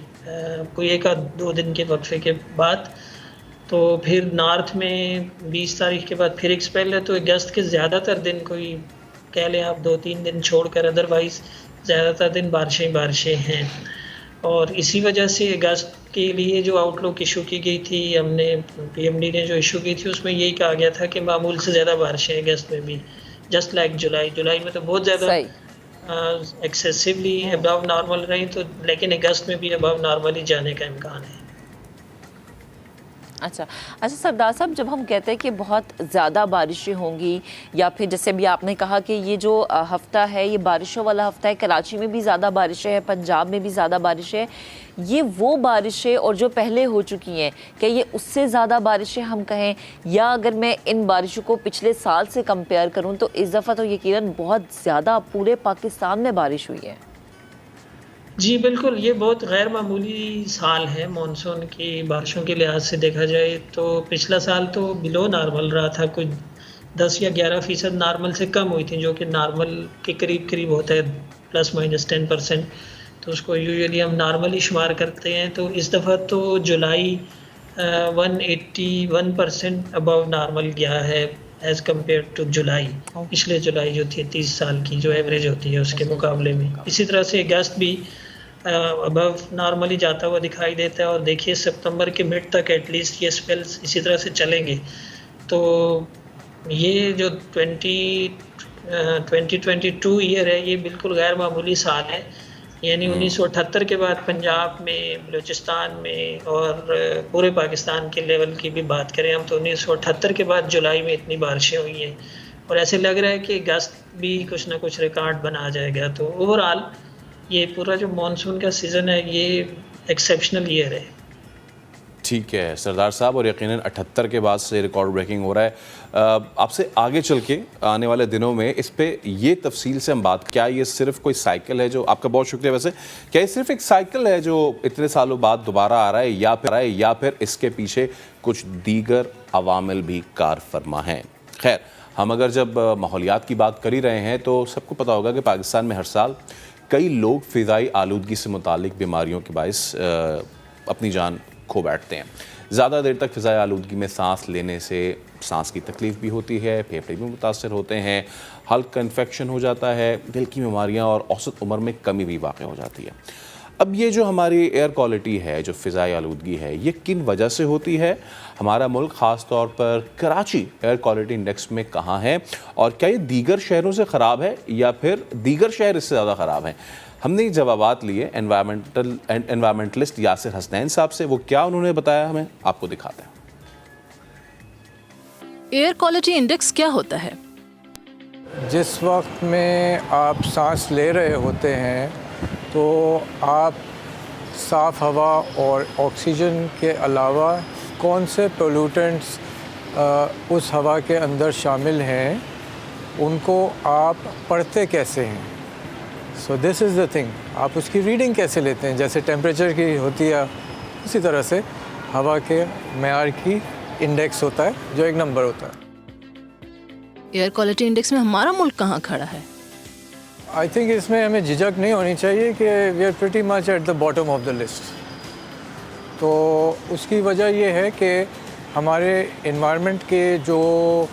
कोई 1-2 दिन के वक्फे के बाद तो फिर नॉर्थ में 20 तारीख के बाद फिर एक स्पेल है। तो अगस्त के ज़्यादातर दिन कोई कह लें आप 2-3 दिन छोड़कर अदरवाइज़ ज़्यादातर दिन बारिशें हैं। और इसी वजह से अगस्त के लिए जो आउटलुक इशू की गई थी, हमने पीएमडी ने जो इशू की थी उसमें यही कहा गया था कि मामूल से ज़्यादा बारिशें अगस्त में भी, जस्ट लाइक जुलाई में तो बहुत ज़्यादा एक्सेसिवली अबव नॉर्मल रही, तो लेकिन अगस्त में भी अबव नॉर्मल ही जाने का इम्कान है। अच्छा सरदार साहब, जब हम कहते हैं कि बहुत ज़्यादा बारिशें होंगी, या फिर जैसे भी आपने कहा कि ये जो हफ़्ता है ये बारिशों वाला हफ़्ता है, कराची में भी ज़्यादा बारिशें हैं, पंजाब में भी ज़्यादा बारिशें हैं, ये वो बारिशें और जो पहले हो चुकी हैं, क्या ये उससे ज़्यादा बारिशें हम कहें, या अगर मैं इन बारिशों को पिछले साल से कंपेयर करूँ तो इस दफ़ा तो यकीनन बहुत ज़्यादा पूरे पाकिस्तान में बारिश हुई है। जी बिल्कुल, ये बहुत गैर मामूली साल है मानसून की बारिशों के लिहाज से देखा जाए तो। पिछला साल तो बिलो नॉर्मल रहा था, कुछ 10 या 11% नॉर्मल से कम हुई थी, जो कि नॉर्मल के करीब होता है, ±10%, तो उसको यूजुअली हम नॉर्मल ही शुमार करते हैं। तो इस दफ़ा तो जुलाई 181% अबव नॉर्मल गया है एज़ कम्पेयर टू जुलाई, पिछले जुलाई जो थी 30 साल की जो एवरेज होती है उसके मुकाबले में। इसी तरह से अगस्त भी अबव नॉर्मली जाता हुआ दिखाई देता है, और देखिए सितंबर के मिड तक एटलीस्ट ये स्पेल्स इसी तरह से चलेंगे। तो ये जो 2022 ईयर है ये बिल्कुल गैर मामूली साल है, यानी 1978 के बाद पंजाब में, बलूचिस्तान में और पूरे पाकिस्तान के लेवल की भी बात करें हम तो 1978 के बाद जुलाई में इतनी बारिशें हुई हैं, और ऐसे लग रहा है कि अगस्त भी कुछ ना कुछ रिकॉर्ड बना जाएगा। तो ओवरऑल ये पूरा जो मानसून का सीज़न है ये एक्सेप्शनल ईयर है। ठीक है सरदार साहब, और यकीनन 78 के बाद से रिकॉर्ड ब्रेकिंग हो रहा है। आपसे आगे चल के आने वाले दिनों में इस पे ये तफसील से हम बात, क्या ये सिर्फ कोई साइकिल है जो, आपका बहुत शुक्रिया वैसे, क्या ये सिर्फ एक साइकिल है जो इतने सालों बाद दोबारा आ रहा है, या फिर इसके पीछे कुछ दीगर अवामिल भी कार फरमा हैं। खैर, हम अगर जब माहौलियात की बात कर ही रहे हैं तो सबको पता होगा कि पाकिस्तान में हर साल कई लोग फ़िज़ाई आलूदगी से मुतालिक बीमारियों के बाइस अपनी जान खो बैठते हैं। ज़्यादा देर तक फ़िज़ाई आलूदगी में सांस लेने से सांस की तकलीफ़ भी होती है, फेफड़े भी मुतासर होते हैं, हल्का इन्फेक्शन हो जाता है, दिल की बीमारियां और औसत उम्र में कमी भी वाक़ हो जाती है। अब ये जो हमारी एयर क्वालिटी है, जो फ़िज़ाई आलूदगी है, ये किन वजह से होती है? हमारा मुल्क ख़ास तौर पर कराची एयर क्वालिटी इंडेक्स में कहाँ है, और क्या ये दीगर शहरों से ख़राब है या फिर दीगर शहर इससे ज़्यादा ख़राब हैं? हमने जवाबात लिए एनवायरमेंटलिस्ट यासिर हसनैन साहब से। वो क्या उन्होंने बताया हमें आपको दिखाते हैं। एयर क्वालिटी इंडेक्स क्या होता है? जिस वक्त में आप सांस ले रहे होते हैं तो आप साफ़ हवा और ऑक्सीजन के अलावा कौन से पोल्यूटेंट्स उस हवा के अंदर शामिल हैं, उनको आप पढ़ते कैसे हैं। So this is the thing, आप उसकी रीडिंग कैसे लेते हैं, जैसे टेम्परेचर की होती है उसी तरह से हवा के मेयार की इंडेक्स होता है जो एक नंबर होता है। एयर क्वालिटी इंडेक्स में हमारा मुल्क कहाँ खड़ा है? आई थिंक इसमें हमें झिझक नहीं होनी चाहिए कि we are pretty much at the bottom of the list. तो उसकी वजह यह है कि हमारे इन्वायरमेंट के जो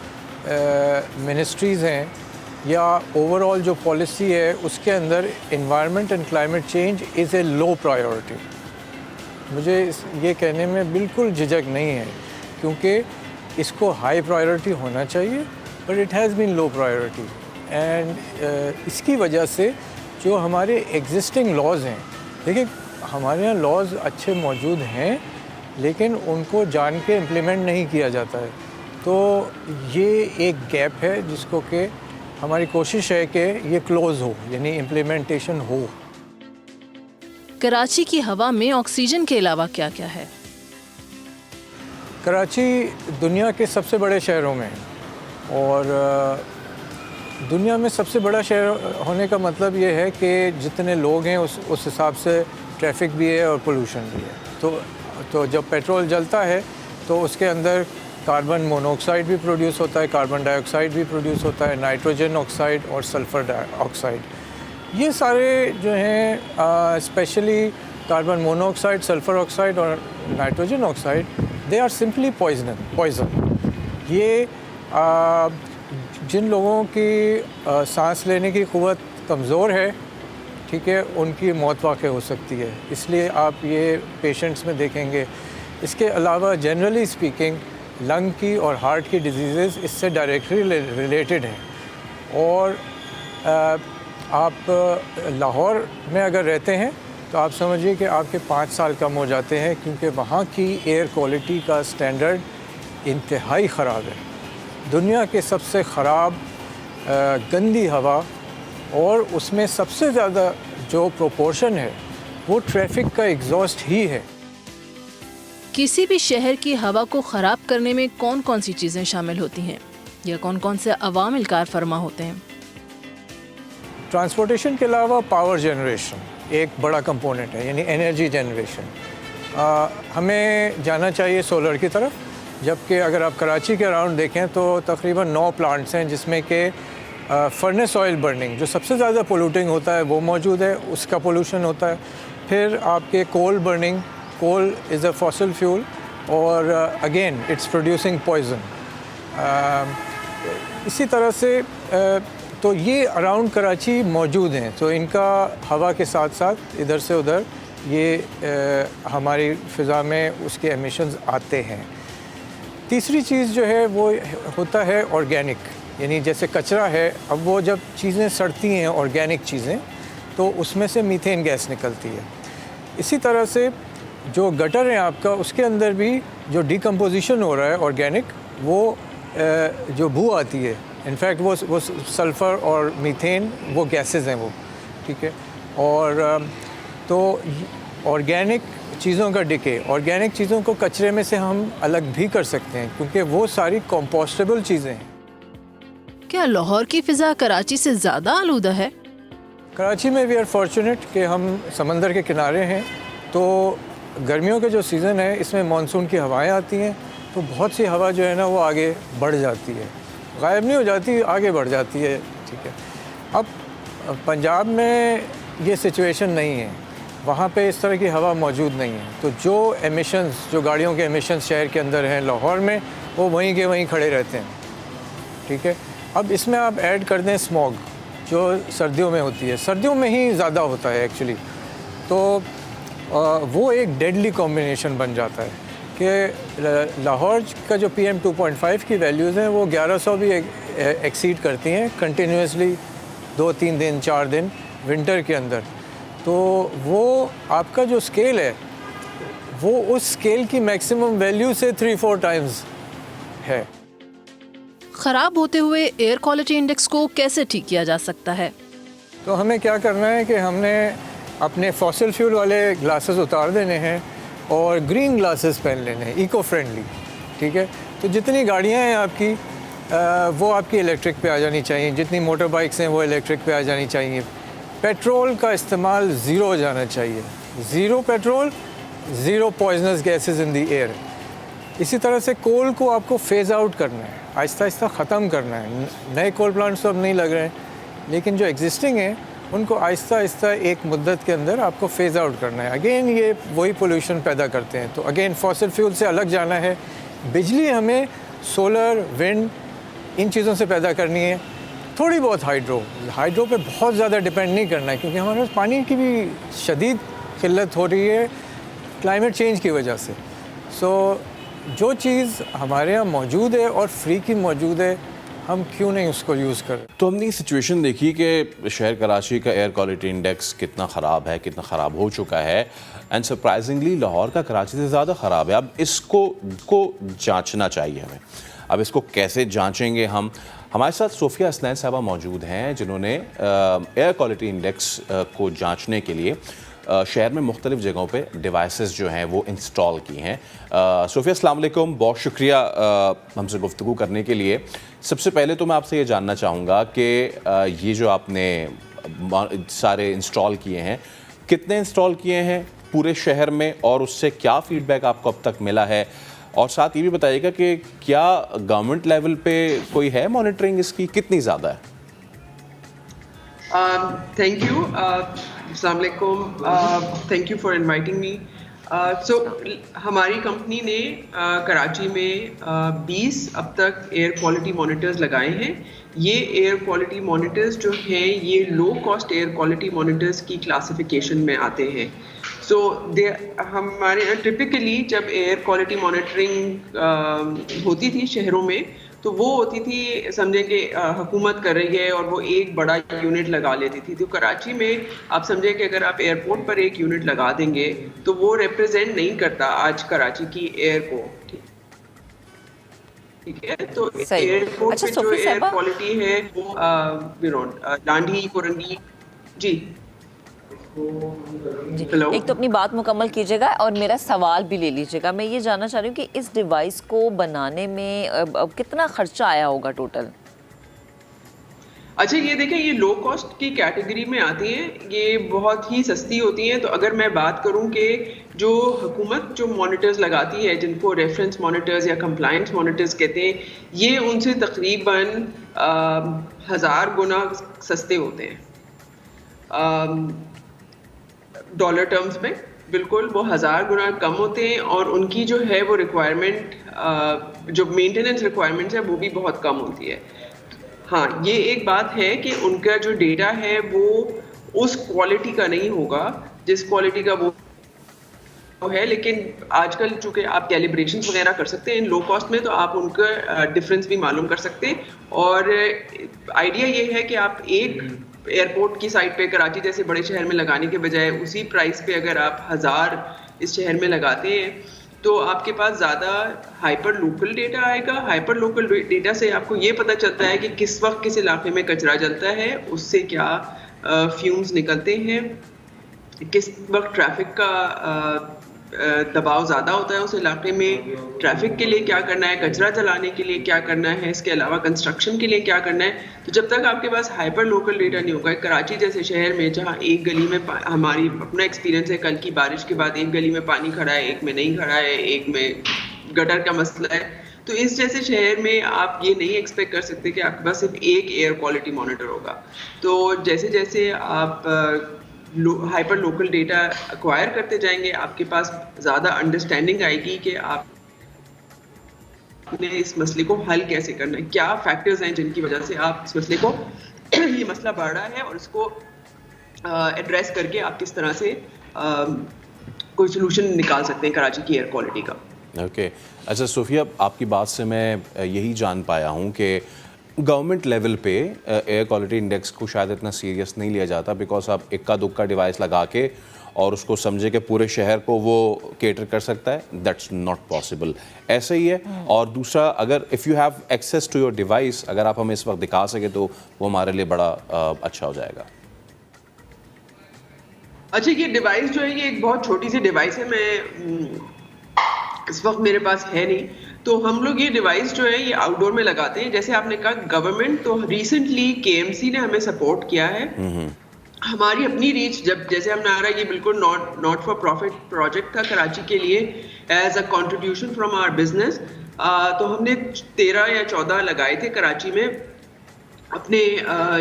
मिनिस्ट्रीज़ हैं या ओवरऑल जो पॉलिसी है उसके अंदर environment and climate change is a low priority. मुझे ये कहने में बिल्कुल झिझक नहीं है क्योंकि इसको हाई प्रायोरिटी होना चाहिए, but it has been low priority. And इसकी वजह से जो हमारे एग्जिस्टिंग लॉज हैं, देखिए हमारे यहाँ लॉज अच्छे मौजूद हैं लेकिन उनको जान के इम्प्लीमेंट नहीं किया जाता है। तो ये एक गैप है जिसको कि हमारी कोशिश है कि ये क्लोज़ हो, यानी इम्प्लीमेंटेशन हो। कराची की हवा में ऑक्सीजन के अलावा क्या क्या है? कराची दुनिया के सबसे बड़े शहरों में है और दुनिया में सबसे बड़ा शहर होने का मतलब ये है कि जितने लोग हैं उस हिसाब से ट्रैफिक भी है और पोल्यूशन भी है। तो जब पेट्रोल जलता है तो उसके अंदर कार्बन मोनोऑक्साइड भी प्रोड्यूस होता है, कार्बन डाइऑक्साइड भी प्रोड्यूस होता है, नाइट्रोजन ऑक्साइड और सल्फ़र डाइऑक्साइड। ये सारे जो हैं specially carbon monoxide, sulphur oxide और nitrogen oxide, they are simply poison. ये जिन लोगों की सांस लेने की क़ुव्वत कमज़ोर है, ठीक है, उनकी मौत वाक़ई हो सकती है, इसलिए आप ये पेशेंट्स में देखेंगे। इसके अलावा जनरली स्पीकिंग लंग की और हार्ट की डिजीज़ इससे डायरेक्टली रिलेटेड हैं। और आप लाहौर में अगर रहते हैं तो आप समझिए कि आपके 5 साल कम हो जाते हैं, क्योंकि वहाँ की एयर क्वालिटी का स्टैंडर्ड इंतहाई ख़राब है। दुनिया के सबसे ख़राब गंदी हवा, और उसमें सबसे ज़्यादा जो प्रोपोर्शन है वो ट्रैफिक का एग्जॉस्ट ही है। किसी भी शहर की हवा को ख़राब करने में कौन कौन सी चीज़ें शामिल होती हैं या कौन कौन से अवामिल कार फरमा होते हैं? ट्रांसपोर्टेशन के अलावा पावर जनरेशन एक बड़ा कंपोनेंट है, यानी एनर्जी जनरेशन। हमें जाना चाहिए सोलर की तरफ, जबकि अगर आप कराची के अराउंड देखें तो तकरीबन 9 प्लांट्स हैं जिसमें कि फर्नेस ऑयल बर्निंग जो सबसे ज़्यादा पोल्यूटिंग होता है वो मौजूद है, उसका पोल्यूशन होता है। फिर आपके coal burning, coal is a fossil fuel और अगेन इट्स प्रोड्यूसिंग पॉइजन। इसी तरह से तो ये अराउंड कराची मौजूद हैं, तो इनका हवा के साथ साथ इधर से उधर ये हमारी फ़िज़ा में उसके एमिशंस आते हैं। तीसरी चीज़ जो है वो होता है ऑर्गेनिक, यानी जैसे कचरा है, अब वो जब चीज़ें सड़ती हैं ऑर्गेनिक चीज़ें तो उसमें से मीथेन गैस निकलती है। इसी तरह से जो गटर है आपका, उसके अंदर भी जो डिकम्पोजिशन हो रहा है ऑर्गेनिक, वो जो बू आती है, इनफैक्ट वो सल्फ़र और मीथेन वो गैसेस हैं वो, ठीक है। और तो ऑर्गेनिक चीज़ों का डिके, ऑर्गेनिक चीज़ों को कचरे में से हम अलग भी कर सकते हैं क्योंकि वो सारी कंपोस्टेबल चीज़ें हैं। क्या लाहौर की फ़िज़ा कराची से ज़्यादा आलूदा है? कराची में वी आर फॉर्चुनेट कि हम समंदर के किनारे हैं, तो गर्मियों के जो सीज़न है इसमें मानसून की हवाएं आती हैं, तो बहुत सी हवा जो है ना वो आगे बढ़ जाती है, गायब नहीं हो जाती, आगे बढ़ जाती है, ठीक है। अब पंजाब में ये सिचुएशन नहीं है, वहाँ पे इस तरह की हवा मौजूद नहीं है, तो जो एमिशंस, जो गाड़ियों के एमिशंस शहर के अंदर हैं लाहौर में, वो वहीं के वहीं खड़े रहते हैं, ठीक है। अब इसमें आप ऐड कर दें स्मॉग जो सर्दियों में होती है, सर्दियों में ही ज़्यादा होता है एक्चुअली, तो वो एक डेडली कॉम्बिनेशन बन जाता है कि लाहौर का जो PM 2.5 की वैल्यूज़ हैं वो 1100 भी एक्सीड करती हैं कंटिन्यूसली 2-3 दिन 4 दिन विंटर के अंदर। तो वो आपका जो स्केल है वो उस स्केल की मैक्सिमम वैल्यू से 3-4 टाइम्स है। ख़राब होते हुए एयर क्वालिटी इंडेक्स को कैसे ठीक किया जा सकता है? तो हमें क्या करना है कि हमने अपने फॉसिल फ्यूल वाले ग्लासेस उतार देने हैं और ग्रीन ग्लासेस पहन लेने हैं, इको फ्रेंडली, ठीक है। तो जितनी गाड़ियाँ हैं आपकी वो आपकी इलेक्ट्रिक पे आ जानी चाहिए, जितनी मोटर बाइक्स हैं वो इलेक्ट्रिक पे आ जानी चाहिए। पेट्रोल का इस्तेमाल ज़ीरो हो जाना चाहिए, zero petrol, zero poisonous gases in the air. इसी तरह से कोल को आपको फेज़ आउट करना है, आहिस्ता आहिस्ता ख़त्म करना है। नए कोल प्लांट्स तो अब नहीं लग रहे हैं, लेकिन जो एग्जिस्टिंग हैं उनको आहिस्ता आहिस्ता एक मुद्दत के अंदर आपको फेज़ आउट करना है। अगेन ये वही पोल्यूशन पैदा करते हैं, तो अगेन फॉसिल फ्यूल से अलग जाना है। बिजली हमें सोलर, विंड, इन चीज़ों से पैदा करनी है। थोड़ी बहुत हाइड्रो पे बहुत ज़्यादा डिपेंड नहीं करना है, क्योंकि हमारे पास पानी की भी शदीद किल्लत हो रही है क्लाइमेट चेंज की वजह से। सो जो चीज़ हमारे यहाँ मौजूद है और फ्री की मौजूद है, हम क्यों नहीं उसको यूज़ करें। तो हमने सिचुएशन देखी कि शहर कराची का एयर क्वालिटी इंडेक्स कितना ख़राब है, कितना ख़राब हो चुका है, एंड सरप्राइजिंगली लाहौर का कराची से ज़्यादा ख़राब है। अब इसको जांचना चाहिए हमें। अब इसको कैसे जांचेंगे हम? हमारे साथ सोफिया हसनैन साहबा मौजूद हैं जिन्होंने एयर क्वालिटी इंडेक्स को जांचने के लिए शहर में मुख्तलिफ़ जगहों पे डिवाइसेस जो हैं वो इंस्टॉल की हैं। सोफिया अस्सलाम वालेकुम, बहुत शुक्रिया हमसे गुफ्तगू करने के लिए। सबसे पहले तो मैं आपसे ये जानना चाहूँगा कि ये जो आपने सारे इंस्टॉल किए हैं, कितने इंस्टॉल किए हैं पूरे शहर में, और उससे क्या फ़ीडबैक आपको अब तक मिला है? और साथ ये भी बताइएगा कि क्या गवर्नमेंट लेवल पे कोई है मॉनिटरिंग इसकी, कितनी ज़्यादा है? Thank you. Assalamu alaikum. Thank you for inviting me. So हमारी कंपनी ने कराची में 20 अब तक एयर क्वालिटी मॉनिटर्स लगाए हैं। ये एयर क्वालिटी मॉनिटर्स जो हैं ये low cost air quality monitors की क्लासिफिकेशन में आते हैं। सो हमारे टिपिकली जब एयर क्वालिटी मॉनिटरिंग होती थी शहरों में तो वो होती थी, समझे कि हुकूमत कर रही है और वो एक बड़ा यूनिट लगा लेती थी। तो कराची में आप समझे कि अगर आप एयरपोर्ट पर एक यूनिट लगा देंगे तो वो रिप्रेजेंट नहीं करता आज कराची की एयर को, ठीक है। तो एयरपोर्ट पे जो एयर क्वालिटी है वो लांडी कुरंगी जी। हेलो, एक तो अपनी बात मुकम्मल कीजिएगा और मेरा सवाल भी ले लीजिएगा। मैं ये जानना चाह रही हूँ कि इस डिवाइस को बनाने में कितना खर्चा आया होगा टोटल? अच्छा, ये देखें, ये लो कॉस्ट की कैटेगरी में आती हैं, ये बहुत ही सस्ती होती हैं। तो अगर मैं बात करूं कि जो हुकूमत जो मॉनिटर्स लगाती है, जिनको रेफरेंस मॉनिटर्स या कंप्लायंस मॉनिटर्स कहते हैं, ये उनसे तकरीबन 1000 गुना सस्ते होते हैं डॉलर टर्म्स में। बिल्कुल वो 1000 गुना कम होते हैं और उनकी जो है वो रिक्वायरमेंट, जो मेंटेनेंस रिक्वायरमेंट्स है वो भी बहुत कम होती है। हाँ, ये एक बात है कि उनका जो डेटा है वो उस क्वालिटी का नहीं होगा जिस क्वालिटी का वो है, लेकिन आजकल चूंकि आप कैलिब्रेशंस वगैरह कर सकते हैं इन लो कॉस्ट में, तो आप उनका डिफरेंस भी मालूम कर सकते हैं। और आइडिया ये है कि आप एक एयरपोर्ट की साइट पे कराची जैसे बड़े शहर में लगाने के बजाय उसी प्राइस पे अगर आप 1000 इस शहर में लगाते हैं तो आपके पास ज़्यादा हाइपर लोकल डेटा आएगा। हाइपर लोकल डेटा से आपको ये पता चलता है कि किस वक्त किस इलाके में कचरा जलता है, उससे क्या फ्यूम्स निकलते हैं, किस वक्त ट्रैफिक का दबाव ज़्यादा होता है उस इलाके में, ट्रैफिक के लिए क्या करना है, कचरा जलाने के लिए क्या करना है, इसके अलावा कंस्ट्रक्शन के लिए क्या करना है। तो जब तक आपके पास हाइपर लोकल डेटा नहीं होगा, कराची जैसे शहर में जहाँ एक गली में, हमारी अपना एक्सपीरियंस है, कल की बारिश के बाद एक गली में पानी खड़ा है, एक में नहीं खड़ा है, एक में गटर का मसला है, तो इस जैसे शहर में आप ये नहीं एक्सपेक्ट कर सकते कि आपके पास सिर्फ एक एयर क्वालिटी मॉनिटर होगा। तो जैसे जैसे आप हाइपर लोकल डेटा एक्वायर करते जाएंगे, आपके पास ज़्यादा अंडरस्टैंडिंग आएगी कि आपने इस मसले को हल कैसे करना है, क्या फैक्टर्स हैं जिनकी वजह से आप इस मसले को ये मसला बढ़ रहा है और इसको एड्रेस करके आप किस तरह से कोई सोल्यूशन निकाल सकते हैं कराची की एयर क्वालिटी का। ओके, अच्छा सोफिया, आपकी बात से मैं यही जान पाया हूँ कि गवर्नमेंट लेवल पे एयर क्वालिटी इंडेक्स को शायद इतना सीरियस नहीं लिया जाता, बिकॉज आप इक्का दुक्का डिवाइस लगा के और उसको समझे कि पूरे शहर को वो केटर कर सकता है, दैट्स नॉट पॉसिबल। ऐसा ही है। और दूसरा, अगर if you have access to your device, अगर आप हमें इस वक्त दिखा सके तो वो हमारे लिए बड़ा अच्छा हो जाएगा। अच्छा, ये डिवाइस जो है ये एक बहुत छोटी सी डिवाइस है, मैं इस वक्त मेरे पास है नहीं, तो हम लोग ये डिवाइस जो है ये आउटडोर में लगाते हैं। जैसे आपने कहा गवर्नमेंट, तो रिसेंटली KMC ने हमें सपोर्ट किया है। हमारी अपनी रीच, जब जैसे हमने आ रहा है, ये बिल्कुल नॉट फॉर प्रॉफिट प्रोजेक्ट था कराची के लिए, as a contribution from our business. तो हमने 13 या 14 लगाए थे कराची में अपने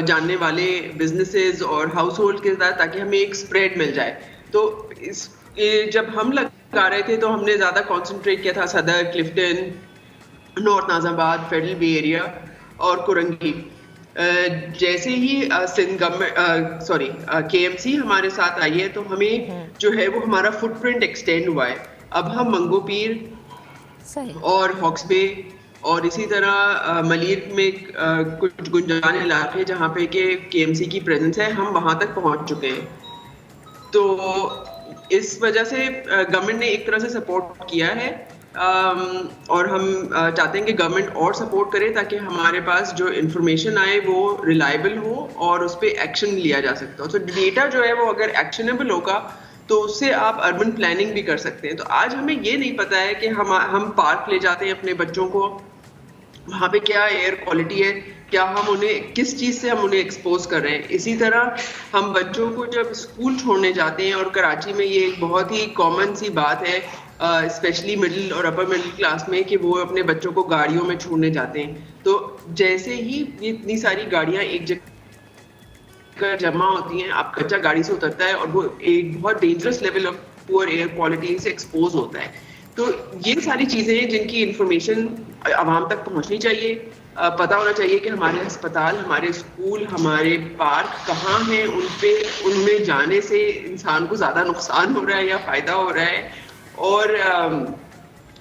जानने वाले बिजनेसेस और हाउस होल्ड के साथ, ताकि हमें एक स्प्रेड मिल जाए। तो जब हम लगा रहे थे तो हमने ज़्यादा कॉन्सेंट्रेट किया था सदर, क्लिफ्टन, नॉर्थ नाज़ाबाद, फेडरल बे एरिया और कुरंगी। जैसे ही सिंध गवर्नमेंट KMC हमारे साथ आई है तो हमें जो है वो हमारा फुटप्रिंट एक्सटेंड हुआ है। अब हम मंगो पीर और हॉक्स बे और इसी तरह मलीर में कुछ गुंजान इलाके जहाँ पे के KMC की प्रेजेंस है, हम वहाँ तक पहुँच चुके हैं। तो इस वजह से गवर्नमेंट ने एक तरह से सपोर्ट किया है और हम चाहते हैं कि गवर्नमेंट और सपोर्ट करे ताकि हमारे पास जो इन्फॉर्मेशन आए वो रिलायबल हो और उस पर एक्शन लिया जा सकता हो। तो डेटा जो है वो अगर एक्शनेबल होगा तो उससे आप अर्बन प्लानिंग भी कर सकते हैं। तो आज हमें ये नहीं पता है कि हम पार्क ले जाते हैं अपने बच्चों को, वहाँ पे क्या एयर क्वालिटी है, क्या हम उन्हें किस चीज़ से हम उन्हें एक्सपोज कर रहे हैं। इसी तरह हम बच्चों को जब स्कूल छोड़ने जाते हैं, और कराची में ये एक बहुत ही कॉमन सी बात है, स्पेशली मिडिल और अपर मिडिल क्लास में, कि वो अपने बच्चों को गाड़ियों में छोड़ने जाते हैं। तो जैसे ही ये इतनी सारी गाड़ियाँ एक जगह जमा होती हैं, आपका बच्चा गाड़ी से उतरता है और वो एक बहुत dangerous level of poor air quality से एक्सपोज होता है। तो ये सारी चीज़ें हैं जिनकी इंफॉर्मेशन आवाम तक पहुँचनी चाहिए। पता होना चाहिए कि हमारे अस्पताल, हमारे स्कूल, हमारे पार्क कहाँ हैं, उनमें जाने से इंसान को ज़्यादा नुकसान हो रहा है या फ़ायदा हो रहा है। और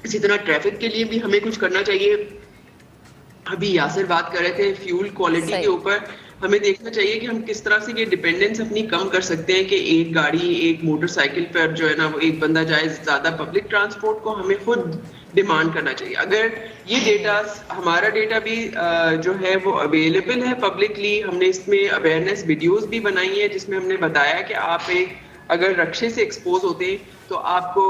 इसी तरह ट्रैफिक के लिए भी हमें कुछ करना चाहिए। अभी यासिर बात कर रहे थे फ्यूल क्वालिटी के ऊपर, हमें देखना चाहिए कि हम किस तरह से ये डिपेंडेंस अपनी कम कर सकते हैं कि एक गाड़ी एक मोटरसाइकिल पर जो है ना वो एक बंदा जाए, ज़्यादा पब्लिक ट्रांसपोर्ट को हमें खुद डिमांड करना चाहिए। अगर ये डेटा, हमारा डेटा भी जो है वो अवेलेबल है पब्लिकली, हमने इसमें अवेयरनेस वीडियोस भी बनाई है जिसमें हमने बताया कि आप एक अगर रक्शे से एक्सपोज होते हैं तो आपको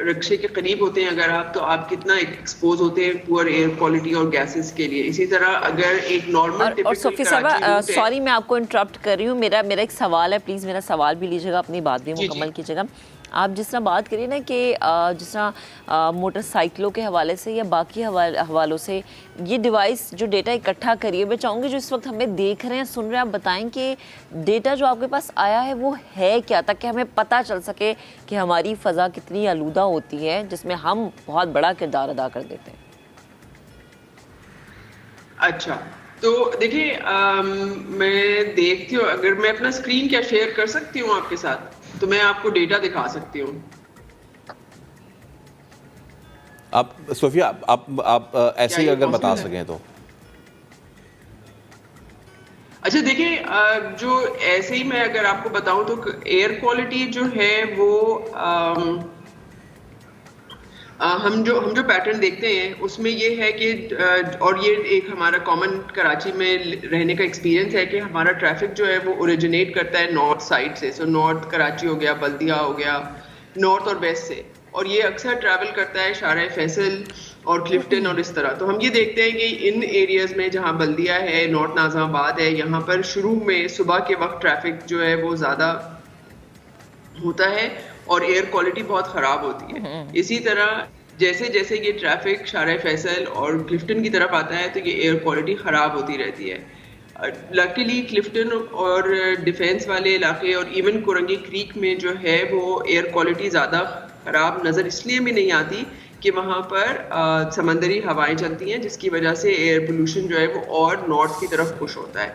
रक्शे के करीब होते हैं अगर आप, तो आप कितना एक्सपोज होते हैं पुअर एयर क्वालिटी और गैसेस के लिए। इसी तरह अगर एक नॉर्मल और सोफी साहब सॉरी मैं आपको इंटरप्ट कर रही हूँ, मेरा एक सवाल है, प्लीज़ मेरा सवाल भी लीजिएगा, अपनी बात भी मुकम्मल कीजिएगा। आप जिस तरह बात करिए ना कि जिस तरह मोटरसाइकिलों के हवाले से या बाकी हवालों से ये डिवाइस जो डेटा इकट्ठा करिए, मैं चाहूँगी जो इस वक्त हमें देख रहे हैं सुन रहे हैं, आप बताएं कि डेटा जो आपके पास आया है वो है क्या, ताकि हमें पता चल सके कि हमारी फ़ज़ा कितनी आलूदा होती है जिसमें हम बहुत बड़ा किरदार अदा कर देते हैं। अच्छा, तो देखिए मैं देखती हूँ, अगर मैं अपना स्क्रीन क्या शेयर कर सकती हूँ आपके साथ, तो मैं आपको डेटा दिखा सकती हूँ। आप सोफिया आप ऐसे ही अगर बता सकें तो। अच्छा देखिए, जो ऐसे ही मैं अगर आपको बताऊं तो एयर क्वालिटी जो है वो हम जो पैटर्न देखते हैं उसमें ये है कि और ये एक हमारा कॉमन कराची में रहने का एक्सपीरियंस है कि हमारा ट्रैफिक जो है वो ओरिजिनेट करता है नॉर्थ साइड से। सो नॉर्थ कराची हो गया, बल्दिया हो गया, नॉर्थ और वेस्ट से, और ये अक्सर ट्रैवल करता है शारा फैसल और क्लिफ्टन और इस तरह। तो हम ये देखते हैं कि इन एरियाज में जहाँ बल्दिया है, नॉर्थ नाज़िमाबाद है, यहाँ पर शुरू में सुबह के वक्त ट्रैफिक जो है वो ज़्यादा होता है और एयर क्वालिटी बहुत ख़राब होती है। इसी तरह जैसे जैसे ये ट्रैफिक शारा फैसल और क्लिफ्टन की तरफ आता है तो ये एयर क्वालिटी ख़राब होती रहती है। लकीली क्लिफ्टन और डिफेंस वाले इलाके और इवन कोरंगी क्रीक में जो है वो एयर क्वालिटी ज़्यादा ख़राब नज़र इसलिए भी नहीं आती कि वहाँ पर समंदरी हवाएं चलती हैं जिसकी वजह से एयर पोल्यूशन जो है वो और नॉर्थ की तरफ पुश होता है।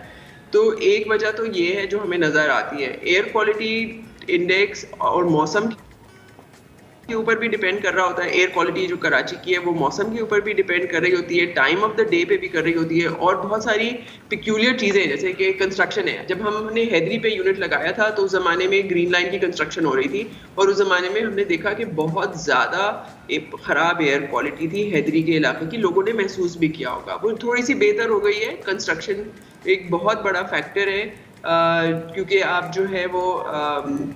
तो एक वजह तो ये है जो हमें नज़र आती है। एयर क्वालिटी इंडेक्स और मौसम के ऊपर भी डिपेंड कर रहा होता है। एयर क्वालिटी जो कराची की है वो मौसम के ऊपर भी डिपेंड कर रही होती है, टाइम ऑफ द डे पे भी कर रही होती है, और बहुत सारी पिक्यूलियर चीज़ें जैसे कि कंस्ट्रक्शन है। जब हमने हैदरी पे यूनिट लगाया था तो उस ज़माने में ग्रीन लाइन की कंस्ट्रक्शन हो रही थी और उस ज़माने में हमने देखा कि बहुत ज़्यादा एक ख़राब एयर क्वालिटी थी हैदरी के इलाके की। लोगों ने महसूस भी किया होगा। वो थोड़ी सी बेहतर हो गई है। कंस्ट्रक्शन एक बहुत बड़ा फैक्टर है क्योंकि आप जो है वो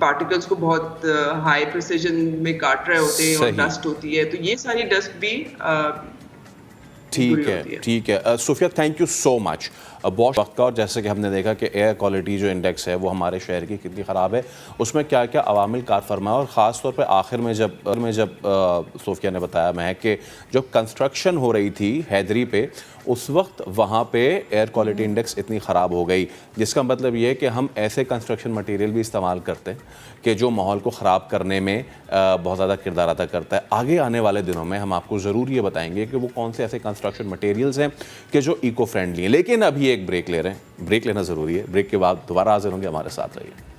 पार्टिकल्स को बहुत हाई प्रिसिजन में काट रहे होते हैं और डस्ट होती है, तो ये सारी डस्ट भी ठीक है Sophia, thank you so much. बहुत वक्त का, और जैसे कि हमने देखा कि एयर क्वालिटी जो इंडेक्स है वो हमारे शहर की कितनी ख़राब है, उसमें क्या क्या अवामिल कार फरमा है, और ख़ास तौर पे आखिर में जब सोफिया ने बताया मैं कि जब कंस्ट्रक्शन हो रही थी हैदरी पे उस वक्त वहाँ पे एयर क्वालिटी इंडेक्स इतनी ख़राब हो गई, जिसका मतलब ये है कि हम ऐसे कंस्ट्रक्शन मटेरियल भी इस्तेमाल करते हैं कि जो माहौल को ख़राब करने में बहुत ज़्यादा किरदार अदा करता है। आगे आने वाले दिनों में हम आपको ज़रूर ये बताएंगे कि वो कौन से ऐसे कंस्ट्रक्शन मटेरियल्स हैं कि जो इको फ्रेंडली हैं। लेकिन अभी एक ब्रेक ले रहे हैं, ब्रेक लेना ज़रूरी है। ब्रेक के बाद दोबारा हाजिर होंगे, हमारे साथ रहिए।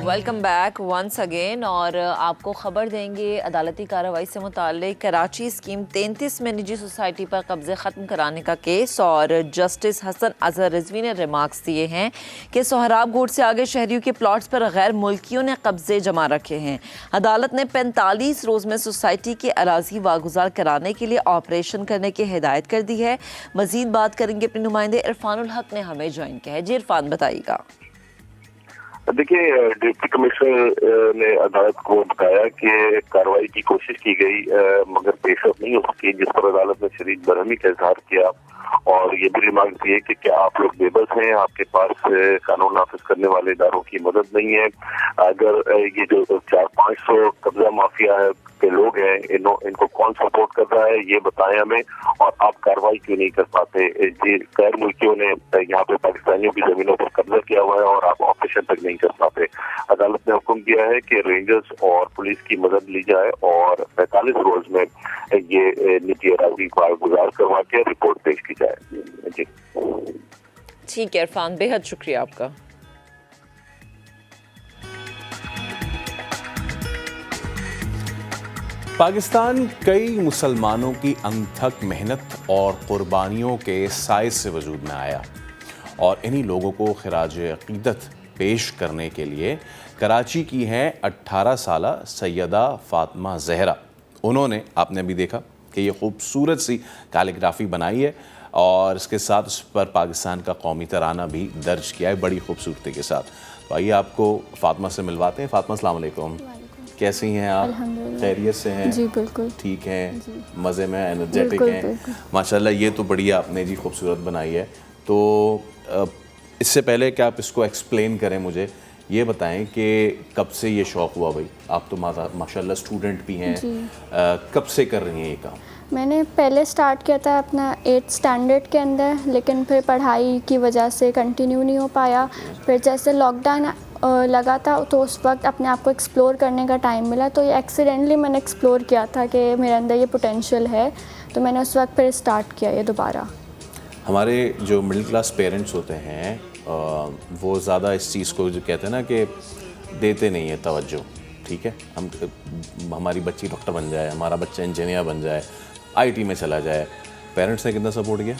वेलकम बैक वंस अगेन, और आपको ख़बर देंगे अदालती कार्रवाई से मुताल्लिक कराची स्कीम 33 में निजी सोसाइटी पर कब्ज़े ख़त्म कराने का केस। और जस्टिस हसन अजहर रिजवी ने रिमार्क्स दिए हैं कि सोहराब गोड से आगे शहरियों के प्लॉट्स पर गैर मुल्कियों ने कब्ज़े जमा रखे हैं। अदालत ने 45 रोज़ में सोसाइटी के अराज़ी वागुजार कराने के लिए ऑपरेशन करने की हिदायत कर दी है। मज़ीद बात करेंगे अपने नुमाइंदे इरफानुल हक ने हमें ज्वाइन किया है। जी इरफान बताइएगा। देखिए, डिप्टी कमिश्नर ने अदालत को बताया कि कार्रवाई की कोशिश की गई मगर पेशरफ नहीं हो सकी, जिस पर अदालत ने शदीद बरहमी का इजहार किया और ये भी रिमार्क दिए कि क्या आप लोग बेबस हैं, आपके पास कानून नाफिज करने वाले इदारों की मदद नहीं है। अगर ये जो 400-500 कब्जा माफिया है के लोग हैं, इनको कौन सपोर्ट कर रहा है ये बताएं हमें, और आप कार्रवाई क्यों नहीं कर पाते। जी गैर मुल्कियों ने यहाँ पे पाकिस्तानियों की जमीनों पर कब्जा किया हुआ है और आप ऑपरेशन तक नहीं कर पाते। अदालत ने हुक्म दिया है कि रेंजर्स और पुलिस की मदद ली जाए और 45 रोज में ये निजी अराजी गुजार करवा के रिपोर्ट पेश की जाए। जी ठीक है इरफान, बेहद शुक्रिया आपका। पाकिस्तान कई मुसलमानों की अनथक मेहनत और कुर्बानियों के साए से वजूद में आया और इन्हीं लोगों को खिराज अक़ीदत पेश करने के लिए कराची की हैं 18 साला सैयदा फ़ातिमा ज़हरा। उन्होंने, आपने अभी देखा कि ये खूबसूरत सी कैलीग्राफी बनाई है और इसके साथ उस पर पाकिस्तान का कौमी तराना भी दर्ज किया है बड़ी खूबसूरती के साथ। तो आइए आपको फ़ातिमा से मिलवाते हैं। फ़ातिमा अस्सलाम वालेकुम, कैसी हैं आप? खैरियत से हैं? जी बिल्कुल ठीक हैं, मज़े में, एनर्जेटिक हैं माशाल्लाह। ये तो बढ़िया आपने जी खूबसूरत बनाई है। तो इससे पहले कि आप इसको एक्सप्लेन करें, मुझे ये बताएं कि कब से ये शौक़ हुआ भाई? आप तो माशाल्लाह स्टूडेंट भी हैं, कब से कर रही हैं ये काम? मैंने पहले स्टार्ट किया था अपना 8th स्टैंडर्ड के अंदर, लेकिन फिर पढ़ाई की वजह से कंटिन्यू नहीं हो पाया। फिर जैसे लॉकडाउन लगा था तो उस वक्त अपने आप को एक्सप्लोर करने का टाइम मिला, तो ये एक्सीडेंटली मैंने एक्सप्लोर किया था कि मेरे अंदर ये पोटेंशियल है, तो मैंने उस वक्त फिर स्टार्ट किया ये दोबारा। हमारे जो मिडिल क्लास पेरेंट्स होते हैं वो ज़्यादा इस चीज़ को जो कहते हैं ना कि देते नहीं है तवज्जो। ठीक है, हमारी बच्ची डॉक्टर बन जाए, हमारा बच्चा इंजीनियर बन जाए, IT में चला जाए। पेरेंट्स ने कितना सपोर्ट किया?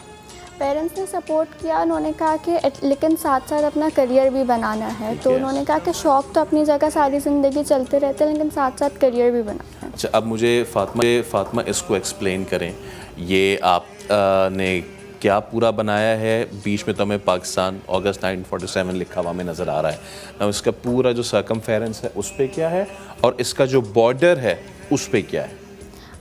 पेरेंट्स ने सपोर्ट किया, उन्होंने कहा कि लेकिन साथ साथ अपना करियर भी बनाना है। तो उन्होंने कहा कि शौक़ तो अपनी जगह सारी ज़िंदगी चलते रहते हैं, लेकिन साथ साथ करियर भी बनाना है। अच्छा, अब मुझे फ़ातिमा इसको एक्सप्लेन करें, ये आप ने क्या पूरा बनाया है? बीच में तो हमें पाकिस्तान अगस्त 1947 लिखा हुआ हमें नज़र आ रहा है ना, इसका पूरा जो सर्कमफेरेंस है उस पर क्या है और इसका जो बॉर्डर है उस पर क्या है?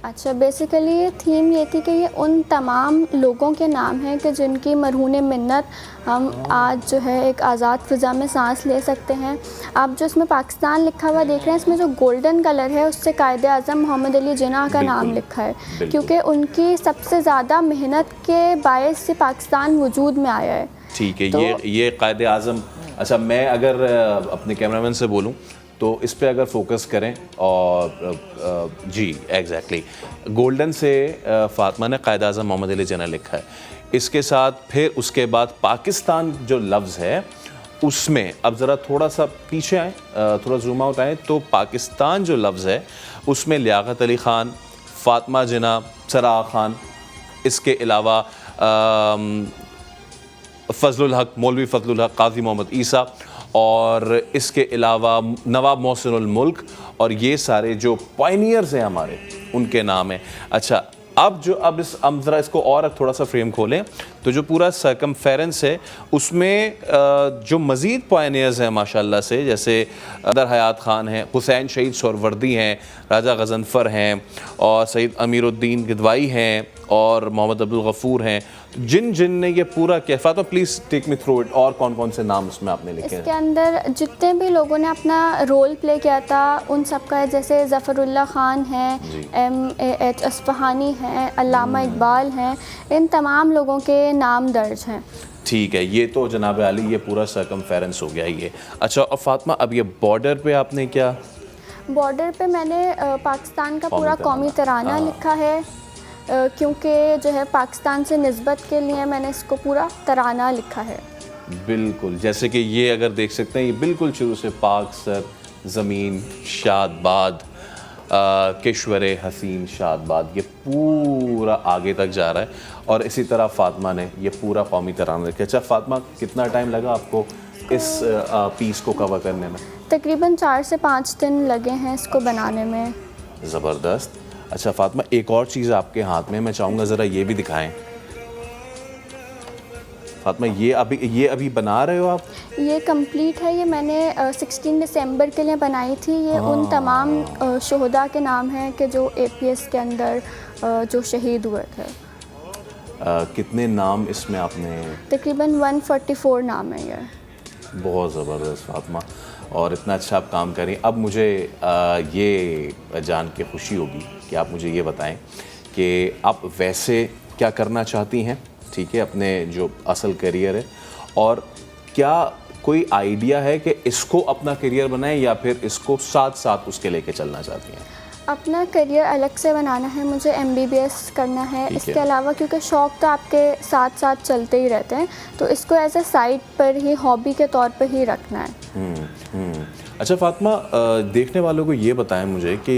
अच्छा, बेसिकली ये थीम ये थी कि ये उन तमाम लोगों के नाम हैं कि जिनकी मरहून मिन्नत हम आज जो है एक आज़ाद फ़िज़ा में सांस ले सकते हैं। आप जो इसमें पाकिस्तान लिखा हुआ देख रहे हैं, इसमें जो गोल्डन कलर है उससे कायदे आज़म मोहम्मद अली जिन्ना का नाम लिखा है, क्योंकि उनकी सबसे ज़्यादा मेहनत के बायस से पाकिस्तान वजूद में आया है। ठीक है, तो ये कायदे आज़म। अच्छा, मैं अगर अपने कैमरामैन से बोलूँ तो इस पे अगर फोकस करें और जी एग्जैक्टली गोल्डन से फ़ातिमा ने कायद आज़म मोहम्मद अली जिन्ना लिखा है। इसके साथ फिर उसके बाद पाकिस्तान जो लफ्ज़ है उसमें, अब ज़रा थोड़ा सा पीछे आएँ, थोड़ा जूम आउट आएँ, तो पाकिस्तान जो लफ्ज़ है उसमें लियाकत अली ख़ान, फ़ातिमा जिन्ना, सराह ख़ान, इसके अलावा फ़ज़लुल हक, मौलवी फ़ज़लुल हक, काजी मोहम्मद ईसा और इसके अलावा नवाब मोहसिनुल मुल्क, और ये सारे जो पायनियर्स हैं हमारे, उनके नाम हैं। अच्छा, अब ज़रा इसको और थोड़ा सा फ्रेम खोलें तो जो पूरा सर्कमफेरेंस है उसमें जो मज़ीद पायनियर्स हैं माशाल्लाह से, जैसे अदर हयात ख़ान हैं, हुसैन शहीद सोहरवर्दी हैं, राजा गज़नफ़र हैं और सईद अमीरुद्दीन गिदवाई हैं और मोहम्मद अब्दुल गफ़ूर हैं, जिन ने ये पूरा किया। Fatima please take me through it, और कौन कौन से नाम उसमें आपने लिखे हैं? इसके अंदर जितने भी लोगों ने अपना रोल प्ले किया था उन सब का है, जैसे ज़फ़रुल्लाह ख़ान हैं, MAH अस्फ़हानी हैं, अल्लामा इकबाल हैं, इन तमाम लोगों के नाम दर्ज हैं। ठीक है, ये तो जनाब आली ये पूरा सर्कमफेरेंस हो गया ये। अच्छा, और फातिमा अब ये बॉर्डर पे आपने क्या? बॉर्डर पे मैंने पाकिस्तान का पूरा कौमी तराना लिखा है, क्योंकि जो है पाकिस्तान से निस्बत के लिए मैंने इसको पूरा तराना लिखा है। बिल्कुल, जैसे कि ये अगर देख सकते हैं, ये बिल्कुल शुरू से पाक सर ज़मीन शादबाद, किश्वरे हसीन शादबाद, ये पूरा आगे तक जा रहा है। और इसी तरह फ़ातिमा ने ये पूरा कौमी तराना लिखा। अच्छा फ़ातिमा, कितना टाइम लगा आपको इस पीस को कवर करने में? तकरीबन 4 से 5 दिन लगे हैं इसको बनाने में। ज़बरदस्त। अच्छा फ़ातिमा, एक और चीज़ आपके हाथ में, मैं चाहूँगा ज़रा ये भी दिखाएं। फ़ातिमा, ये अभी बना रहे हो आप? ये कंप्लीट है, ये मैंने 16 दिसंबर के लिए बनाई थी। ये उन तमाम शोहदा के नाम हैं कि जो APS के अंदर जो शहीद हुए थे। कितने नाम इसमें आपने? तकरीबन 144 नाम है ये। बहुत ज़बरदस्त फ़ातिमा, और इतना अच्छा आप काम करें। अब मुझे ये जान के खुशी होगी कि आप मुझे ये बताएं कि आप वैसे क्या करना चाहती हैं, ठीक है, अपने जो असल करियर है, और क्या कोई आइडिया है कि इसको अपना करियर बनाएं या फिर इसको साथ साथ उसके लेके चलना चाहती हैं? अपना करियर अलग से बनाना है, मुझे MBBS करना है। इसके अलावा क्योंकि शौक़ तो आपके साथ साथ चलते ही रहते हैं, तो इसको एज ए साइड पर ही, हॉबी के तौर पर ही रखना है। अच्छा फ़ातिमा, देखने वालों को ये बताएं मुझे कि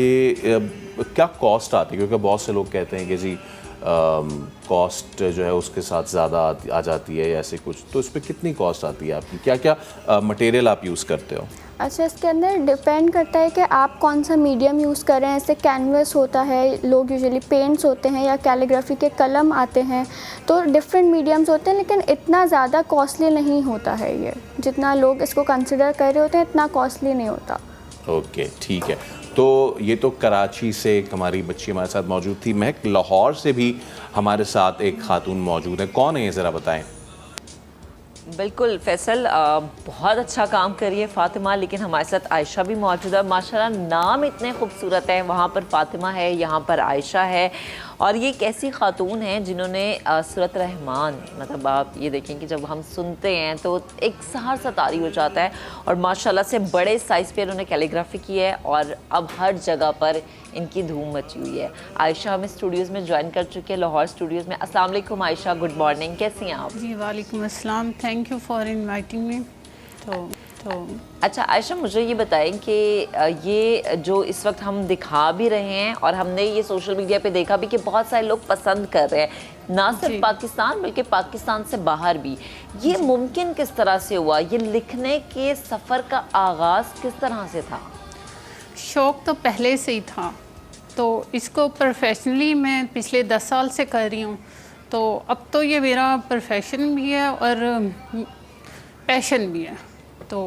क्या कॉस्ट आती है? क्योंकि बहुत से लोग कहते हैं कि जी कॉस्ट जो है उसके साथ ज़्यादा आ जाती है या ऐसे कुछ, तो इस पर कितनी कॉस्ट आती है आपकी? क्या क्या मटेरियल आप यूज़ करते हो? अच्छा, इसके अंदर डिपेंड करता है कि आप कौन सा मीडियम यूज़ कर रहे हैं। जैसे कैनवस होता है, लोग यूजुअली पेंट्स होते हैं या कैलीग्राफी के कलम आते हैं, तो डिफरेंट मीडियम्स होते हैं, लेकिन इतना ज़्यादा कॉस्टली नहीं होता है ये। जितना लोग इसको कंसिडर कर रहे होते हैं इतना कॉस्टली नहीं होता। ओके, ठीक है। तो ये तो कराची से एक हमारी बच्ची हमारे साथ मौजूद थी। महक, लाहौर से भी हमारे साथ एक खातून मौजूद है, कौन है ये ज़रा बताएं? बिल्कुल फैसल, बहुत अच्छा काम कर रही है फ़ातिमा, लेकिन हमारे साथ आयशा भी मौजूद है। माशाल्लाह नाम इतने खूबसूरत हैं, वहाँ पर फ़ातिमा है, यहाँ पर आयशा है, और ये एक ऐसी खातून है जिन्होंने सूरत रहमान, मतलब आप ये देखें कि जब हम सुनते हैं तो एक सहर सा तारी हो जाता है, और माशाल्लाह से बड़े साइज़ पे उन्होंने कैलीग्राफी की है और अब हर जगह पर इनकी धूम मची हुई है। आयशा हमें स्टूडियोज़ में ज्वाइन कर चुकी है, लाहौर स्टूडियोज़ में। अस्सलाम वालेकुम आयशा, गुड मॉर्निंग, कैसी हैं आप? जी वालेकुम अस्सलाम, thank you for inviting me. तो अच्छा आयशा, मुझे ये बताएं कि ये जो इस वक्त हम दिखा भी रहे हैं और हमने ये सोशल मीडिया पे देखा भी कि बहुत सारे लोग पसंद कर रहे हैं, ना सिर्फ पाकिस्तान बल्कि पाकिस्तान से बाहर भी, ये मुमकिन किस तरह से हुआ? ये लिखने के सफ़र का आगाज़ किस तरह से था? शौक़ तो पहले से ही था, तो इसको प्रोफेशनली मैं पिछले 10 साल से कर रही हूँ, तो अब तो ये मेरा प्रोफेशन भी है और पैशन भी है। तो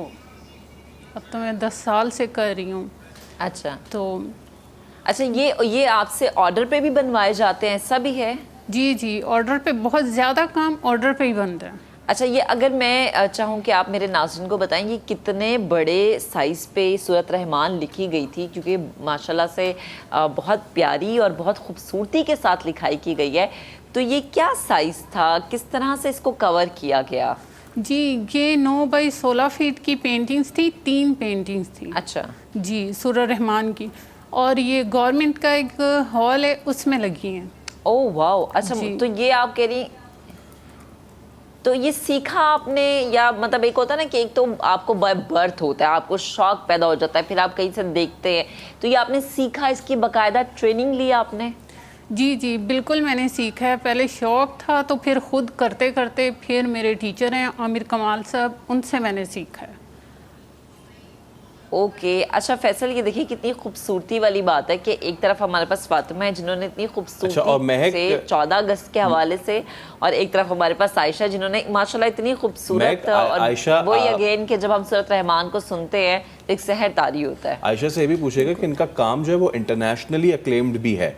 अब तो मैं 10 साल से कर रही हूँ। अच्छा, तो अच्छा ये आपसे ऑर्डर पे भी बनवाए जाते हैं, ऐसा भी है? जी जी, ऑर्डर पे बहुत ज़्यादा काम ऑर्डर पे ही बनता है। अच्छा, ये अगर मैं चाहूँ कि आप मेरे नाज़रीन को बताएं ये कितने बड़े साइज़ पे सूरत रहमान लिखी गई थी, क्योंकि माशाल्लाह से बहुत प्यारी और बहुत खूबसूरती के साथ लिखाई की गई है, तो ये क्या साइज़ था, किस तरह से इसको कवर किया गया? जी, ये 9 बाई 16 फीट की पेंटिंग्स थी, 3 पेंटिंग्स थी। अच्छा जी, सूरत रहमान की, और ये गवर्नमेंट का एक हॉल है उसमें लगी हैं। ओह वाह, अच्छा, तो ये आप कह रही, तो ये सीखा आपने, या मतलब एक होता है ना कि एक तो आपको बाय बर्थ होता है, आपको शौक पैदा हो जाता है, फिर आप कहीं से देखते हैं, तो ये आपने सीखा, इसकी बाकायदा ट्रेनिंग ली आपने? जी जी बिल्कुल, मैंने सीखा है। पहले शौक़ था, तो फिर खुद करते करते फिर मेरे टीचर हैं आमिर कमाल साहब, उनसे मैंने सीखा है। ओके, अच्छा फैसल, ये देखिए कितनी खूबसूरती वाली बात है कि एक तरफ हमारे पास फातिमा है जिन्होंने इतनी खूबसूरती से 14 अगस्त के हवाले से, और एक तरफ हमारे पास आयशा जिन्होंने माशाल्लाह इतनी खूबसूरत, और वही अगेन कि जब हम सूरत रहमान को सुनते हैं तो एक सहर तारी होता है। आयशा से ये भी पूछेगा कि इनका काम जो है वो इंटरनेशनली अक्लेम्ड भी है।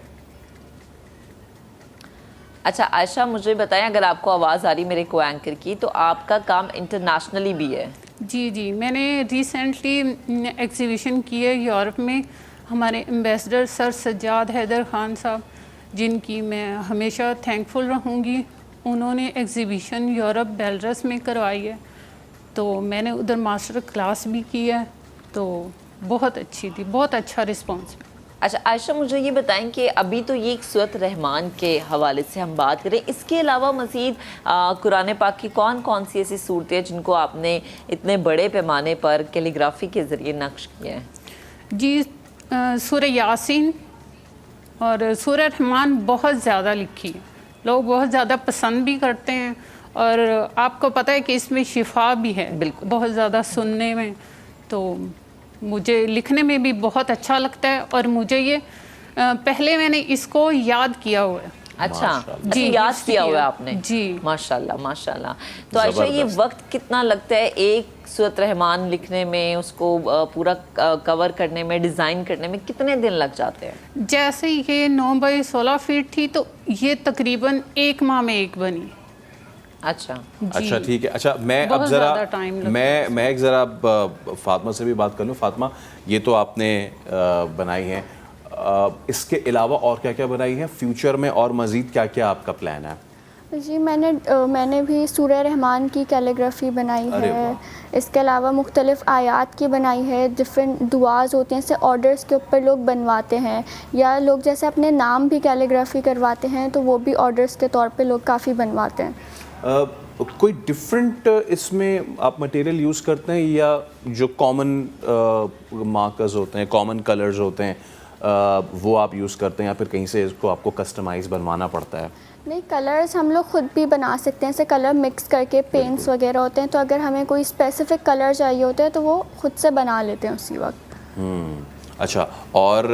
अच्छा आयशा, मुझे बताएं, अगर आपको आवाज़ आ रही मेरे को एंकर की, तो आपका काम इंटरनेशनली भी है? जी जी, मैंने रिसेंटली एग्जीबिशन की है यूरोप में, हमारे एम्बेसडर सर सज्जाद हैदर ख़ान साहब, जिनकी मैं हमेशा थैंकफुल रहूँगी। उन्होंने एग्जीबिशन यूरोप बेलरस में करवाई है, तो मैंने उधर मास्टर क्लास भी की है, तो बहुत अच्छी थी, बहुत अच्छा रिस्पॉन्स। अच्छा आयशा, मुझे ये बताएं कि अभी तो ये एक सूरत रहमान के हवाले से हम बात करें, इसके अलावा मज़ीद कुरान पाक की कौन कौन सी ऐसी सूरतें हैं जिनको आपने इतने बड़े पैमाने पर कैलीग्राफी के ज़रिए नक्श किया है? जी, सूरह यासीन और सूरह रहमान बहुत ज़्यादा लिखी है, लोग बहुत ज़्यादा पसंद भी करते हैं, और आपको पता है कि इसमें शिफा भी है बिल्कुल बहुत ज़्यादा सुनने में, तो मुझे लिखने में भी बहुत अच्छा लगता है, और मुझे ये पहले मैंने इसको याद किया हुआ है। अच्छा जी, याद किया हुआ है आपने? जी, माशाल्लाह माशाल्लाह। तो आयशा, ये वक्त कितना लगता है एक सूरत रहमान लिखने में, उसको पूरा कवर करने में, डिज़ाइन करने में कितने दिन लग जाते हैं? जैसे ये 9 बाई 16 फीट थी, तो ये तकरीबन 1 माह में एक बनी। अच्छा ठीक है। अच्छा, मैं अब ज़रा मैं एक ज़रा फातिमा से भी बात कर लूँ। फातिमा, ये तो आपने बनाई है, इसके अलावा और क्या क्या बनाई है फ्यूचर में, और मज़ीद क्या क्या आपका प्लान है? जी, मैंने भी सूरह रहमान की कैलीग्राफी बनाई है, इसके अलावा मुख्तलिफ़ आयात की बनाई है, डिफरेंट दुआज़ होती हैं, इससे ऑर्डर्स के ऊपर लोग बनवाते हैं, या लोग जैसे अपने नाम भी कैलीग्राफी करवाते हैं, तो वो भी ऑर्डर्स के तौर पे लोग काफ़ी बनवाते हैं। कोई डिफरेंट इसमें आप मटेरियल यूज़ करते हैं, या जो कॉमन मार्कर्स होते हैं, कॉमन कलर्स होते हैं, वो आप यूज़ करते हैं या फिर कहीं से इसको आपको कस्टमाइज़ बनवाना पड़ता है? नहीं, कलर्स हम लोग खुद भी बना सकते हैं, ऐसे कलर मिक्स करके पेंट्स वगैरह होते हैं, तो अगर हमें कोई स्पेसिफिक कलर चाहिए होते हैं तो वो खुद से बना लेते हैं उसी वक्त। अच्छा, और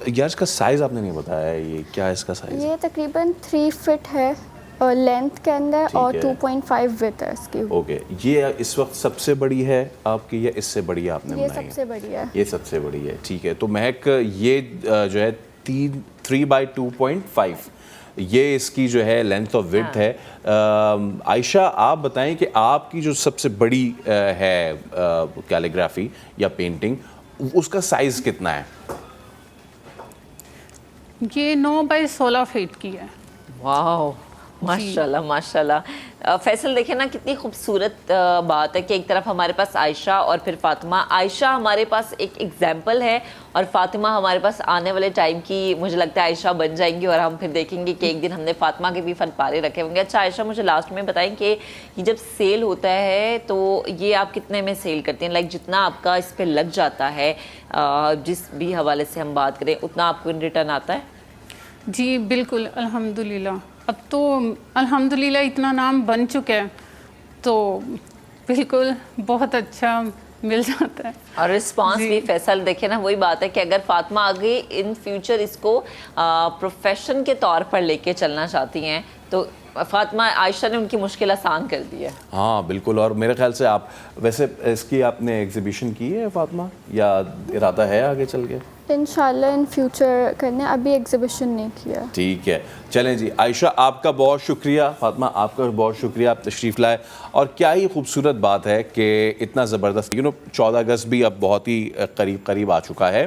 यार इसका साइज़ आपने नहीं बताया, ये क्या है इसका साइज़? ये तकरीबन 3 फीट है और लेंथ के अंदर और 2.5 विड्थ है इसकी। ओके, ये इस वक्त सबसे बड़ी है आपकी या इससे बड़ी आपने ये बनाई? सबसे बड़ी है। ये सबसे बड़ी है, ठीक है। तो महक ये जो है 3 बाई 2.5 ये इसकी जो है लेंथ और विड्थ है। आयशा, आप बताएं कि आपकी जो सबसे बड़ी है कैलीग्राफी या पेंटिंग, उसका साइज़ कितना है? ये 9 बाई 16 फीट की है। वाह, माशाल्लाह माशाल्लाह। फैसल देखें ना कितनी खूबसूरत बात है कि एक तरफ हमारे पास आयशा और फिर फातिमा। आयशा हमारे पास एक एग्जाम्पल है और फातिमा हमारे पास आने वाले टाइम की मुझे लगता है आयशा बन जाएंगी और हम फिर देखेंगे कि एक दिन हमने फातिमा के भी फनपारे रखे होंगे। अच्छा आयशा, मुझे लास्ट में बताएं कि ये जब सेल होता है तो ये आप कितने में सेल करती हैं? लाइक जितना आपका इस पर लग जाता है, जिस भी हवाले से हम बात करें, उतना आपको इन रिटर्न आता है? जी बिल्कुल, अल्हम्दुलिल्लाह। अब तो अल्हम्दुलिल्लाह इतना नाम बन चुका है तो बिल्कुल बहुत अच्छा मिल जाता है। और रिस्पांस भी फैसल देखे ना, वही बात है कि अगर फातिमा आगे इन फ्यूचर इसको प्रोफेशन के तौर पर लेके चलना चाहती हैं तो फातिमा, आयशा ने उनकी मुश्किल आसान कर दी है। हाँ बिल्कुल। और मेरे ख्याल से आप वैसे इसकी आपने एग्जीबिशन की है फातिमा, या इरादा है आगे चल के? इंशाल्लाह इन फ्यूचर करने, अभी एग्जीबिशन नहीं किया। ठीक है, चलें जी। आयशा आपका बहुत शुक्रिया, फातिमा आपका बहुत शुक्रिया, आप तशरीफ़ लाए। और क्या ही खूबसूरत बात है कि इतना ज़बरदस्त 14 अगस्त भी अब बहुत ही करीब आ चुका है,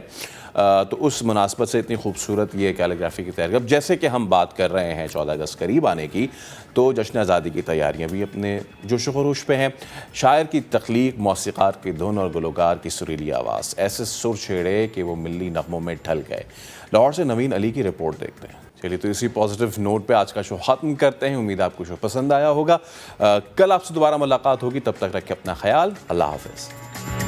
तो उस मुनासबत से इतनी खूबसूरत ये कैलीग्राफी की तैयारी। अब जैसे कि हम बात कर रहे हैं 14 अगस्त करीब आने की, तो जश्न आज़ादी की तैयारियां भी अपने जोश खरोश पे हैं। शायर की तख्लीक, मौसीकार की धुन और गुलकार की सुरीली आवाज़ ऐसे सुर छेड़े कि वो मिली नगमों में ढल गए। लाहौर से नवीन अली की रिपोर्ट देखते हैं। चलिए, तो इसी पॉजिटिव नोट पे आज का शो ख़त्म करते हैं। उम्मीद आपको शो पसंद आया होगा। कल आपसे दोबारा मुलाकात होगी, तब तक रखें अपना ख्याल। अल्लाह हाफ़िज़।